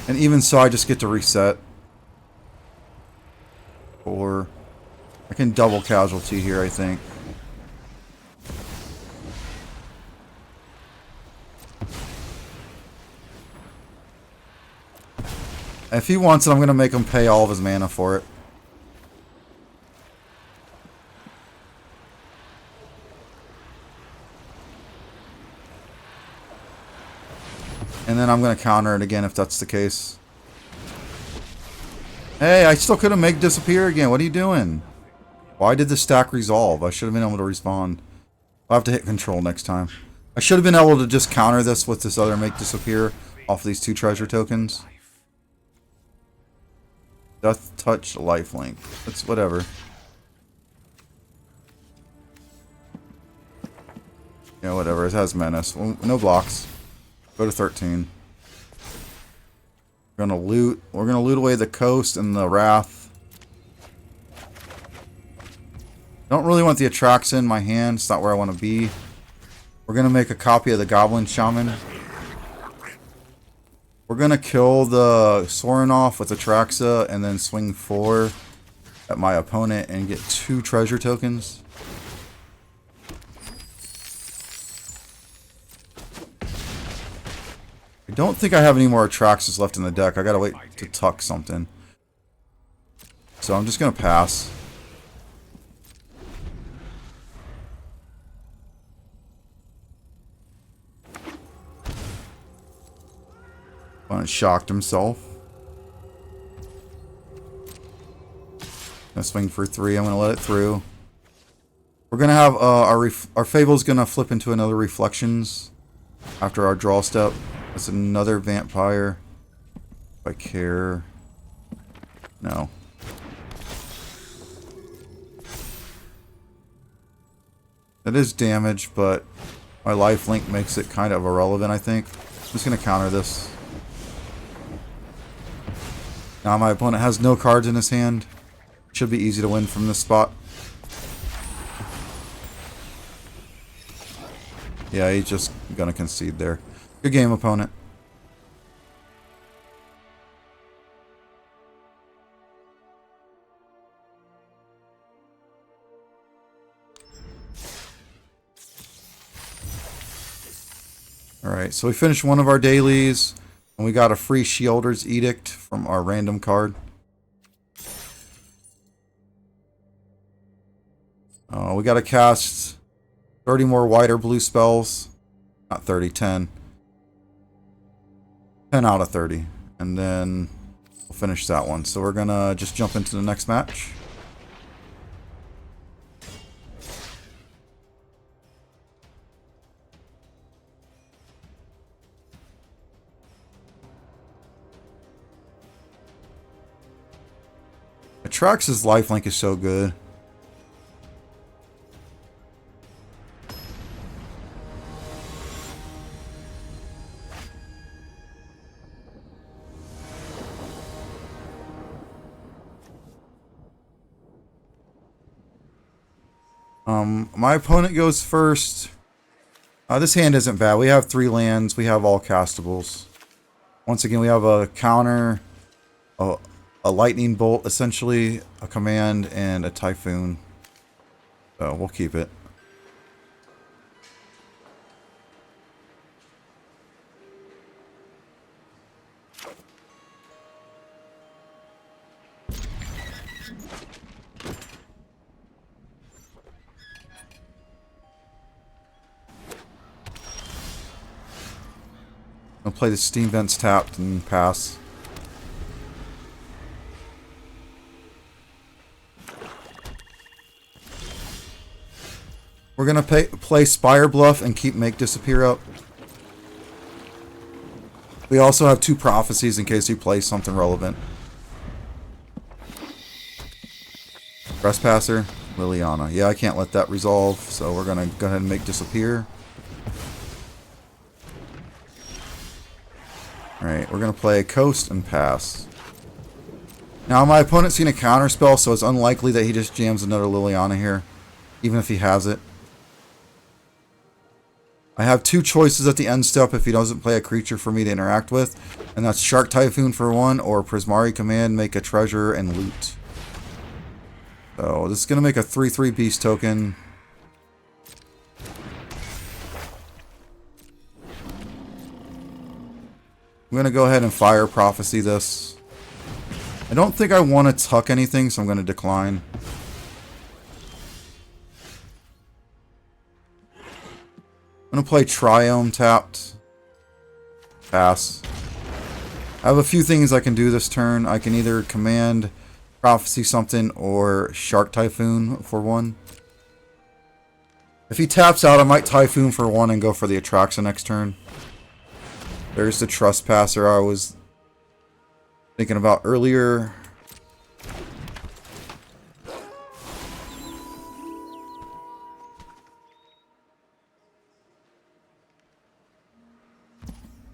And even so, I just get to reset. Or I can double casualty here, I think. If he wants it, I'm going to make him pay all of his mana for it. And then I'm going to counter it again if that's the case. Hey, I still couldn't make disappear again. What are you doing? Why did the stack resolve? I should have been able to respawn. I'll have to hit control next time. I should have been able to just counter this with this other make disappear off these 2 treasure tokens. Death touch lifelink. It's whatever. Yeah, whatever. It has menace. No blocks. Go to 13. We're gonna loot. We're gonna loot away the coast and the wrath. Don't really want the Atraxa in my hand. It's not where I want to be. We're gonna make a copy of the Goblin Shaman. We're gonna kill the Sorin off with Atraxa and then swing 4 at my opponent and get 2 treasure tokens. I don't think I have any more Atraxas left in the deck. I gotta wait to tuck something. So I'm just gonna pass. Opponent shocked himself. Gonna swing for 3. I'm gonna let it through. We're gonna have our Fable's gonna flip into another Reflections after our draw step. That's another Vampire. If I care. No. That is damage, but my lifelink makes it kind of irrelevant, I think. I'm just gonna counter this. Now my opponent has no cards in his hand. Should be easy to win from this spot. Yeah, he's just gonna concede there. Good game, opponent. Alright, so we finished one of our dailies, and we got a free Sheolder's Edict from our random card. We got to cast 30 more white or blue spells. Not 30, 10. 10 out of 30. And then we'll finish that one. So we're going to just jump into the next match. Atraxa's lifelink is so good. My opponent goes first. This hand isn't bad. We have 3 lands. We have all castables. Once again, we have a counter, a lightning bolt, essentially, a command, and a typhoon. So we'll keep it. I'll play the Steam Vents tapped and pass. We're going to play Spire Bluff and keep Make Disappear up. We also have 2 Prophecies in case you play something relevant. Trespasser, Liliana. Yeah, I can't let that resolve, so we're going to go ahead and Make Disappear. Alright, we're going to play Coast and pass. Now, my opponent's seen a counter spell, so it's unlikely that he just jams another Liliana here, even if he has it. I have 2 choices at the end step if he doesn't play a creature for me to interact with, and that's Shark Typhoon for 1, or Prismari Command, make a treasure, and loot. So, this is going to make a 3/3 Beast token. I'm going to go ahead and Fire Prophecy this. I don't think I want to tuck anything, so I'm going to decline. I'm going to play Triome tapped. Pass. I have a few things I can do this turn. I can either command, Prophecy something, or Shark Typhoon for 1. If he taps out, I might Typhoon for 1 and go for the Atraxa next turn. There's the Trespasser I was thinking about earlier.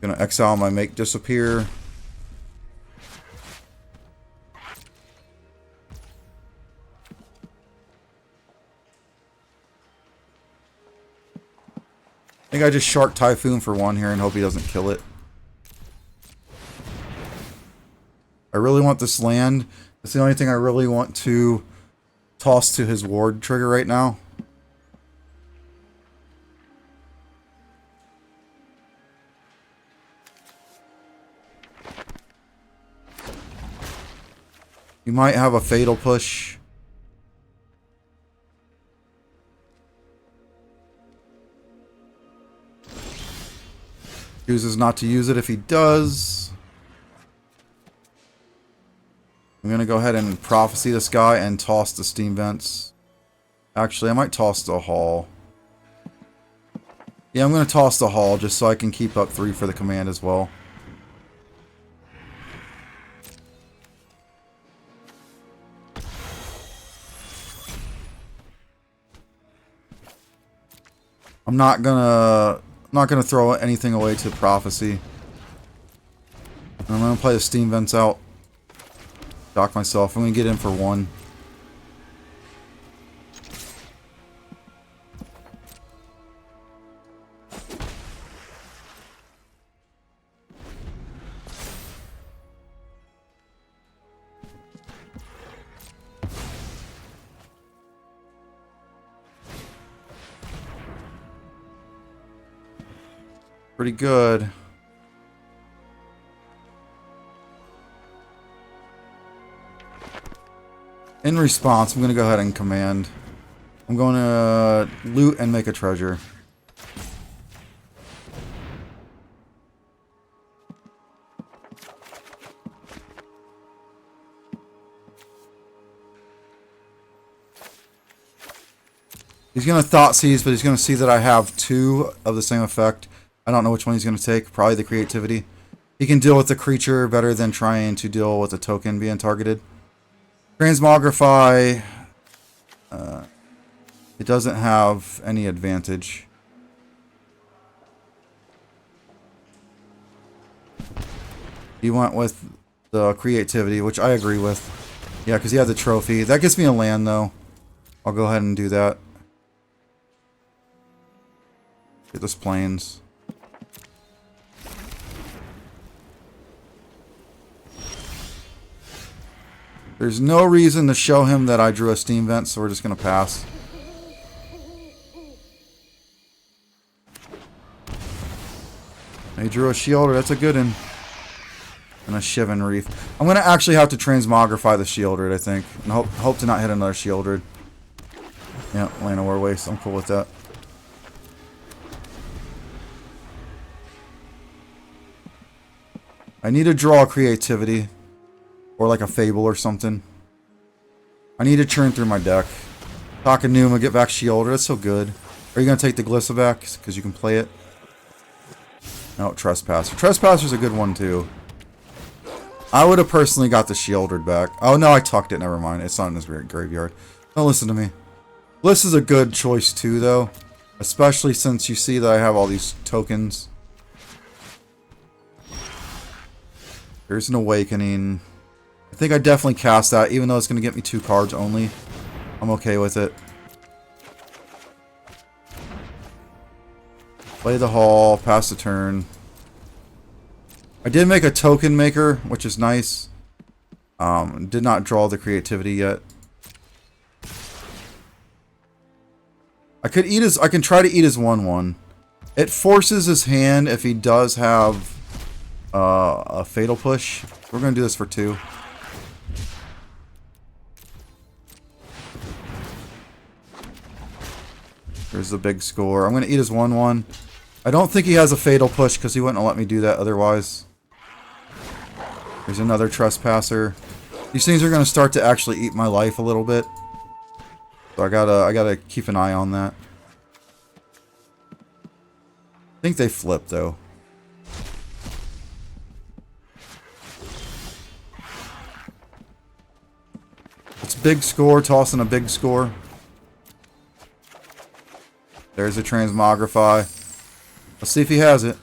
Gonna exile my Make Disappear. I think I just Shark Typhoon for 1 here and hope he doesn't kill it. I really want this land. It's the only thing I really want to toss to his ward trigger right now. You might have a Fatal Push. Chooses not to use it if he does. I'm going to go ahead and Prophecy this guy and toss the Steam Vents. Actually, I might toss the Hall. Yeah, I'm going to toss the Hall just so I can keep up 3 for the command as well. I'm not gonna throw anything away to Prophecy. I'm gonna play the Steam Vents out. Dock myself. I'm gonna get in for 1. Pretty good. In response, I'm going to go ahead and command. I'm going to loot and make a treasure. He's going to Thought Seize, but he's going to see that I have 2 of the same effect. I don't know which one he's going to take. Probably the Creativity. He can deal with the creature better than trying to deal with a token being targeted. Transmogrify. It doesn't have any advantage. He went with the Creativity, which I agree with. Yeah, because he had the trophy. That gets me a land, though. I'll go ahead and do that. Get this plains. There's no reason to show him that I drew a steam vent, so we're just going to pass. He drew a shielder. That's a good one. And a Shivan Reef. I'm going to actually have to transmogrify the Shieldred, I think. And hope to not hit another Shieldred. Yeah, Land of War Waste. I'm cool with that. I need to draw creativity. Or like a Fable or something. I need to churn through my deck. Takanuma, get back Shielder. That's so good. Are you going to take the Glissa back? Because you can play it. No, Trespasser. Trespasser's a good one too. I would have personally got the Shieldred back. Oh no, I tucked it. Never mind. It's not in his graveyard. Don't listen to me. Bliss is a good choice too, though. Especially since you see that I have all these tokens. There's an Awakening. I think I definitely cast that, even though it's going to get me 2 cards only. I'm okay with it. Play the Hall, pass the turn. I did make a token maker, which is nice. Did not draw the creativity yet. I can try to eat his 1/1. It forces his hand if he does have a Fatal Push. We're going to do this for 2. There's the big score. I'm going to eat his 1/1. I don't think he has a Fatal Push because he wouldn't have let me do that otherwise. There's another Trespasser. These things are going to start to actually eat my life a little bit. So I gotta keep an eye on that. I think they flip though. It's big score, tossing a big score. There's a Transmogrify. Let's see if he has it.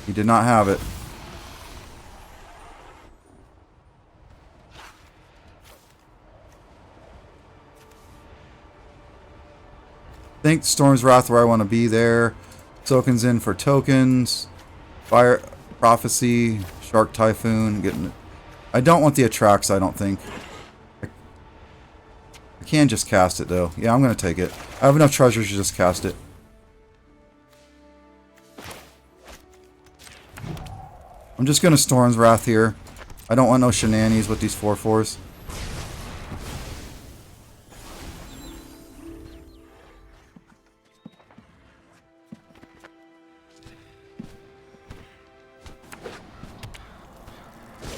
He did not have it. I think Storm's Wrath where I want to be there. Tokens in for tokens. Fire Prophecy. Shark Typhoon. Getting it. I don't want the Atraxa, I don't think. I can just cast it though. Yeah, I'm going to take it. I have enough treasures to just cast it. I'm just going to Storm's Wrath here. I don't want no shenanigans with these 4/4s.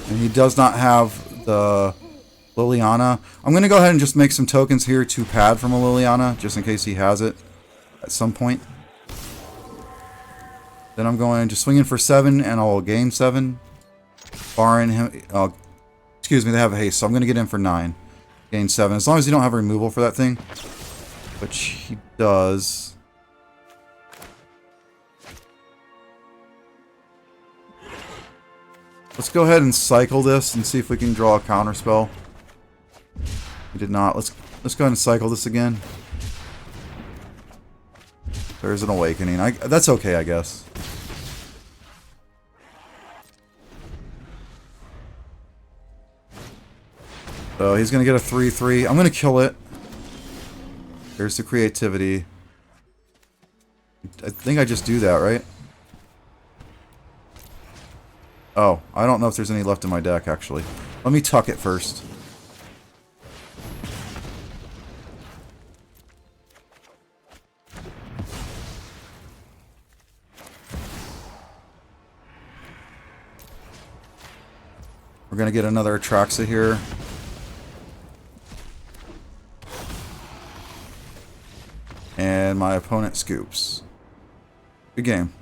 And he does not have the Liliana. I'm going to go ahead and just make some tokens here to pad from a Liliana, just in case he has it at some point. Then I'm going to swing in for 7, and I'll gain 7. Barring him... excuse me, they have a haste, so I'm going to get in for 9. Gain 7, as long as you don't have removal for that thing. Which he does... Let's go ahead and cycle this and see if we can draw a counter spell. We did not. Let's go ahead and cycle this again. There's an Awakening. That's okay, I guess. So he's going to get a 3/3. I'm going to kill it. There's the creativity. I think I just do that, right? Oh, I don't know if there's any left in my deck, actually. Let me tuck it first. We're going to get another Atraxa here. And my opponent scoops. Good game.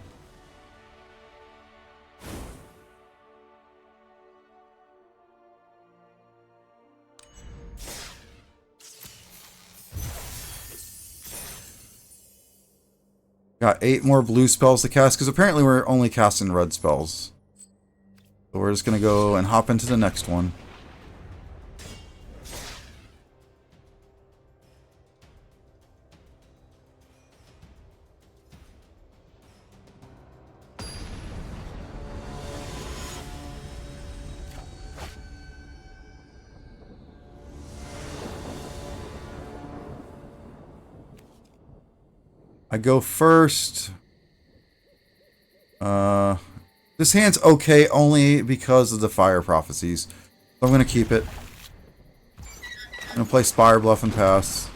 Got 8 more blue spells to cast, because apparently we're only casting red spells. So we're just going to go and hop into the next one. I go first. This hand's okay only because of the fire prophecies. So I'm going to keep it. I'm going to play Spire Bluff and pass.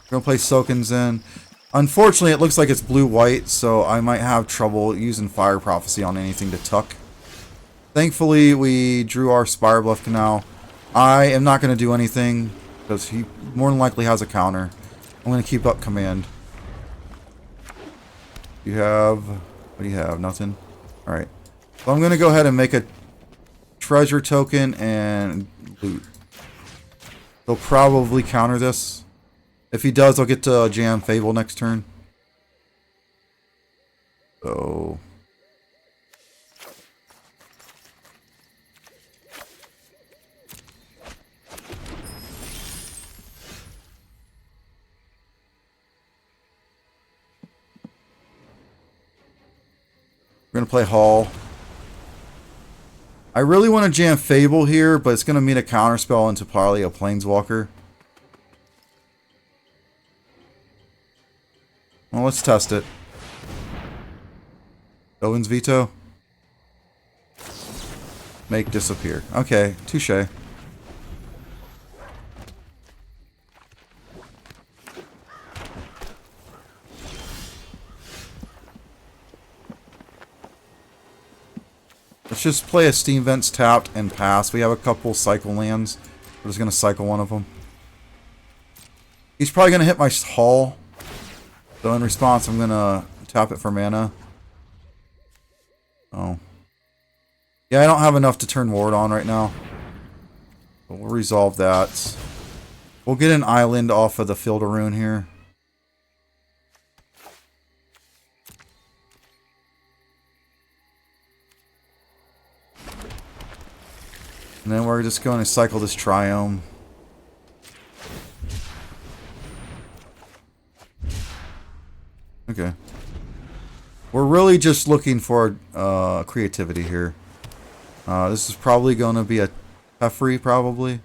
I'm going to play Soken's in. Unfortunately, it looks like it's blue-white, so I might have trouble using Fire Prophecy on anything to tuck. Thankfully, we drew our Spire Bluff Canal. I am not going to do anything, because he more than likely has a counter. I'm going to keep up command. You have... What do you have? Nothing? Alright. So I'm going to go ahead and make a treasure token and loot. He'll probably counter this. If he does, I'll get to jam Fable next turn. So... we're going to play Hall. I really want to jam Fable here, but it's going to mean a counterspell into probably a Planeswalker. Well, let's test it. Owen's Veto. Make disappear. Okay, touche. Let's just play a Steam Vents tapped and pass. We have a couple cycle lands. We're just going to cycle one of them. He's probably going to hit my Hall. So in response, I'm going to tap it for mana. Oh. Yeah, I don't have enough to turn Ward on right now. But we'll resolve that. We'll get an island off of the Field of Ruin here. And then we're just going to cycle this Triome. Okay. We're really just looking for creativity here. This is probably going to be a Teferi, probably.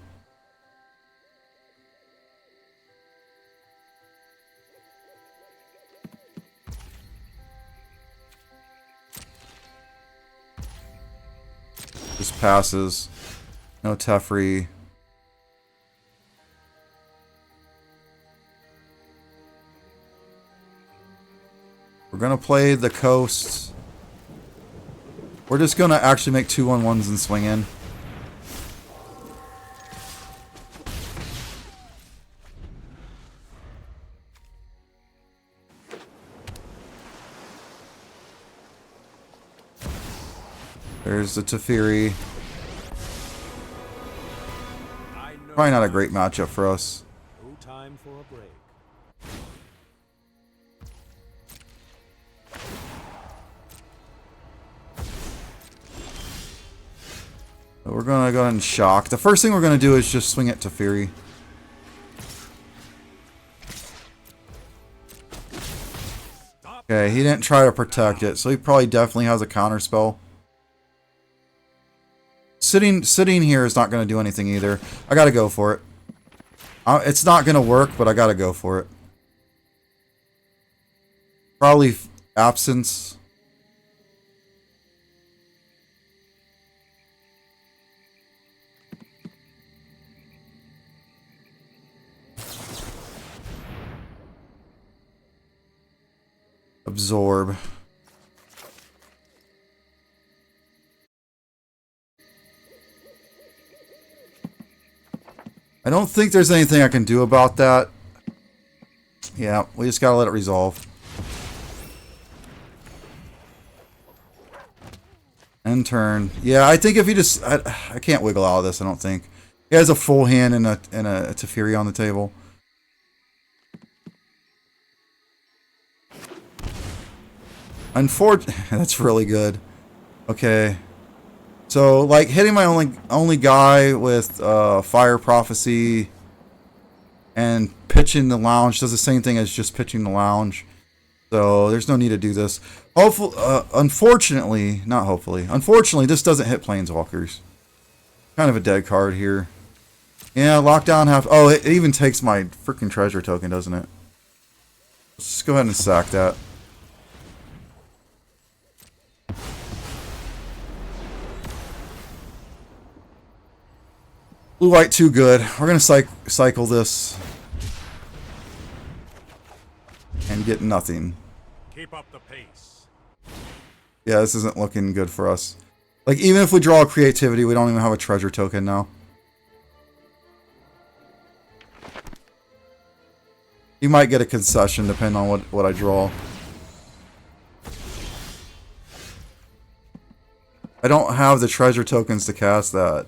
Just passes. No Teferi. We're going to play the coast. We're just going to actually make 2/1/1s and swing in. There's the Teferi. Probably not a great matchup for us. No time for a break. So we're going to go ahead and shock. The first thing we're going to do is just swing it to Teferi. Okay, he didn't try to protect it, so he probably definitely has a counter spell. Sitting here is not going to do anything either. I got to go for it. It's not going to work, but I got to go for it. Probably Absence. Absorb. I don't think there's anything I can do about that. Yeah, we just gotta let it resolve. End turn. Yeah, I think if he just... I can't wiggle out of this, I don't think. He has a full hand and a Teferi on the table. That's really good. Okay. So, like, hitting my only guy with Fire Prophecy and pitching the lounge does the same thing as just pitching the lounge. So, there's no need to do this. Unfortunately, not hopefully. Unfortunately, this doesn't hit Planeswalkers. Kind of a dead card here. Yeah, lockdown half. Oh, it even takes my freaking treasure token, doesn't it? Let's just go ahead and sack that. Blue white too good. We're gonna cycle this and get nothing. Keep up the pace. Yeah, this isn't looking good for us. Like, even if we draw a creativity, we don't even have a treasure token now. You might get a concession depending on what I draw. I don't have the treasure tokens to cast that.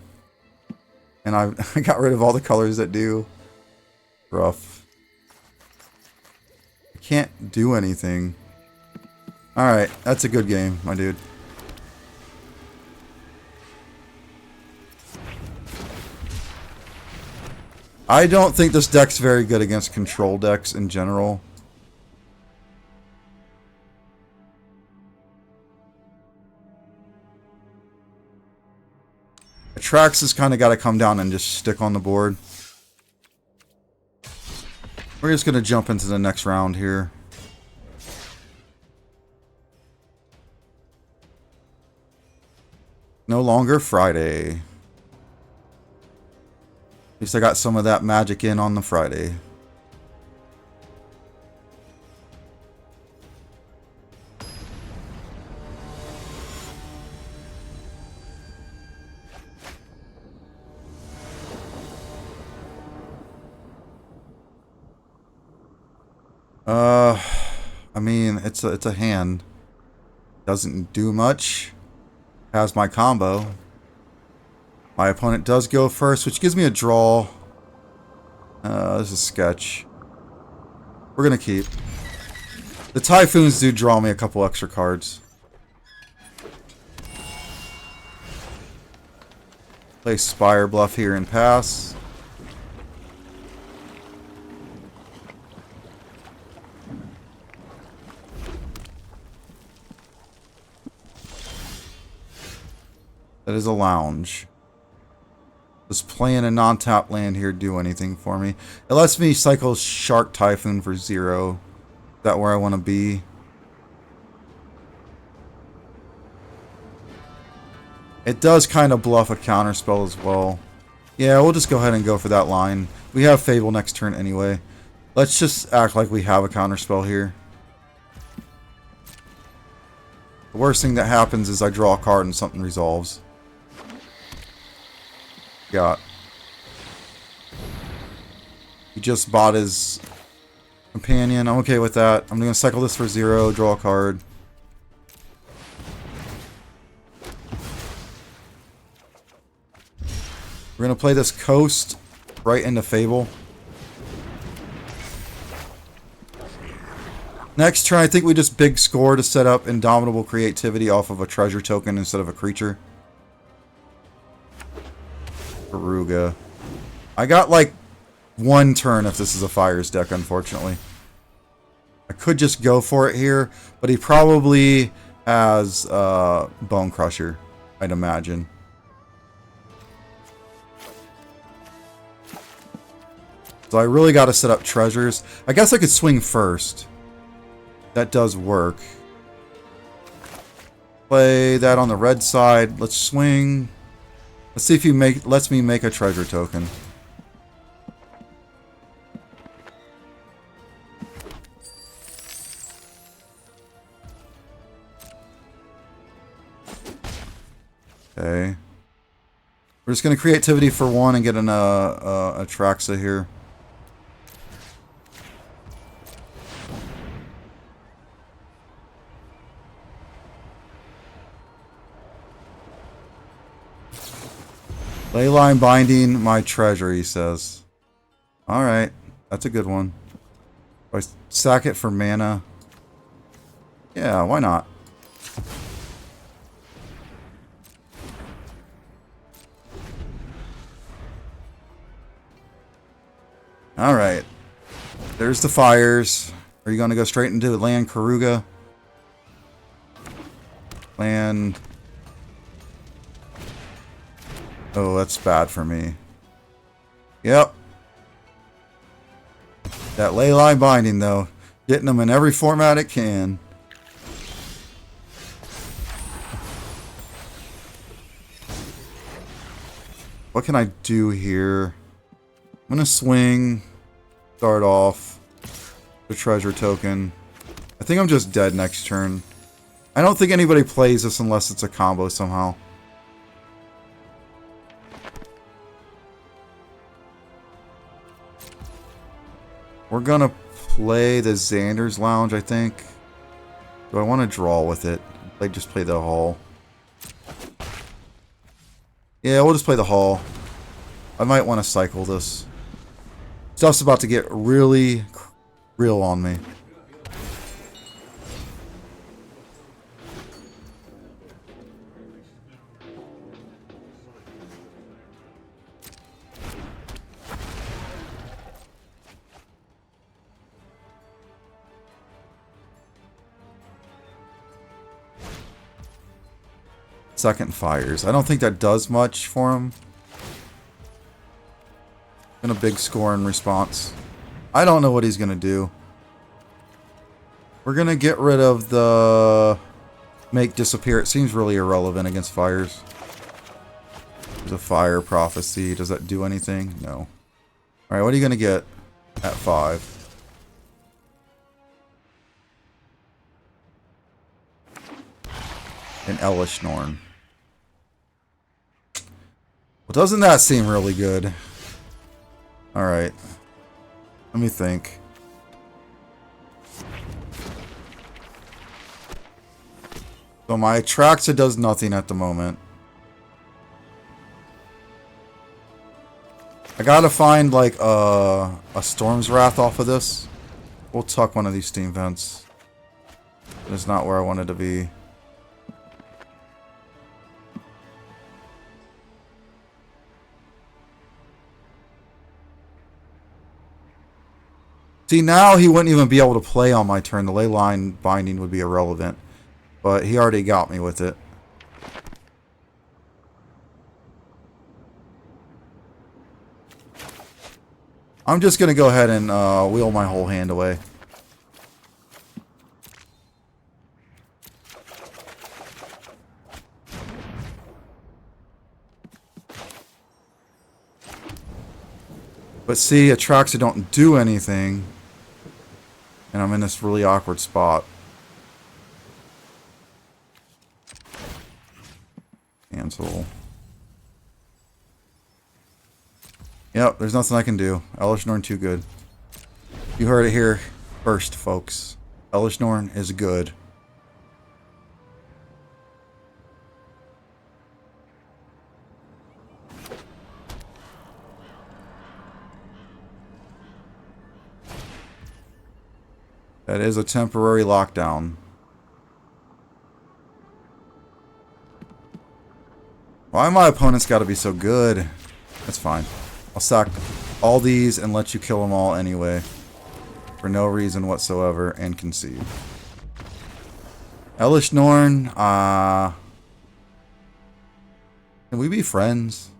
And I got rid of all the colors that do. Rough. I can't do anything. Alright, that's a good game, my dude. I don't think this deck's very good against control decks in general. Atraxa kind of got to come down and just stick on the board. We're just going to jump into the next round here. No longer Friday. At least I got some of that magic in on the Friday. I mean, it's a hand. Doesn't do much. Has my combo. My opponent does go first, which gives me a draw. This is sketch. We're gonna keep. The Typhoons do draw me a couple extra cards. Play Spire Bluff here and pass. That is a lounge. Does playing a non-tap land here do anything for me? It lets me cycle Shark Typhoon for 0. Is that where I want to be? It does kind of bluff a counterspell as well. Yeah, we'll just go ahead and go for that line. We have Fable next turn anyway. Let's just act like we have a counterspell here. The worst thing that happens is I draw a card and something resolves. Got. He just bought his companion. I'm okay with that. I'm going to cycle this for 0, draw a card. We're going to play this Coast right into Fable. Next turn, I think we just big score to set up Indomitable Creativity off of a treasure token instead of a creature. Karuga. I got like one turn if this is a Fires deck, unfortunately. I could just go for it here, but he probably has Bone Crusher, I'd imagine. So I really got to set up treasures. I guess I could swing first. That does work. Play that on the red side. Let's swing. Let's see if he lets me make a treasure token. Okay. We're just going to creativity for 1 and get an Atraxa here. Leyline binding my treasure, he says. Alright, that's a good one. Do I sack it for mana? Yeah, why not? Alright. There's the Fires. Are you going to go straight into land Karuga? Land... Oh, that's bad for me. Yep. That Leyline Binding, though. Getting them in every format it can. What can I do here? I'm going to swing. Start off. The treasure token. I think I'm just dead next turn. I don't think anybody plays this unless it's a combo somehow. We're gonna play the Xander's Lounge, I think. Do I want to draw with it? I just play the Hall. Yeah, we'll just play the Hall. I might want to cycle this. Stuff's about to get really real on me. Second fires. I don't think that does much for him. And a big score in response. I don't know what he's going to do. We're going to get rid of the make disappear. It seems really irrelevant against fires. There's a fire prophecy. Does that do anything? No. Alright, what are you going to get at 5? An Elish Norn. Well, doesn't that seem really good? Alright. Let me think. So my Atraxa does nothing at the moment. I gotta find like a Storm's Wrath off of this. We'll tuck one of these steam vents. It's not where I wanted to be. See, now he wouldn't even be able to play on my turn. The Leyline Binding would be irrelevant. But he already got me with it. I'm just going to go ahead and wheel my whole hand away. But see, Atraxa don't do anything. And I'm in this really awkward spot. Cancel. Yep, there's nothing I can do. Elish Norn too good. You heard it here first, folks. Elish Norn is good. That is a temporary lockdown. Why my opponent's got to be so good? That's fine. I'll sack all these and let you kill them all anyway. For no reason whatsoever and concede. Elish Norn, can we be friends?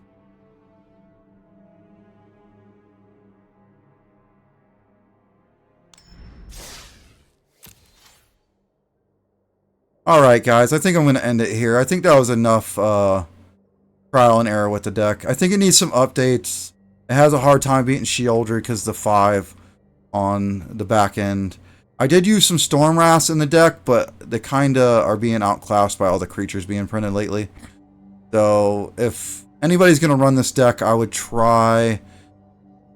Alright guys, I think I'm going to end it here. I think that was enough trial and error with the deck. I think it needs some updates. It has a hard time beating Shieldry because the 5 on the back end. I did use some Storm Wraths in the deck, but they kind of are being outclassed by all the creatures being printed lately. So if anybody's going to run this deck, I would try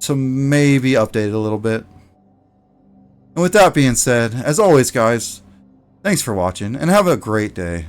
to maybe update it a little bit. And with that being said, as always guys, thanks for watching, and have a great day.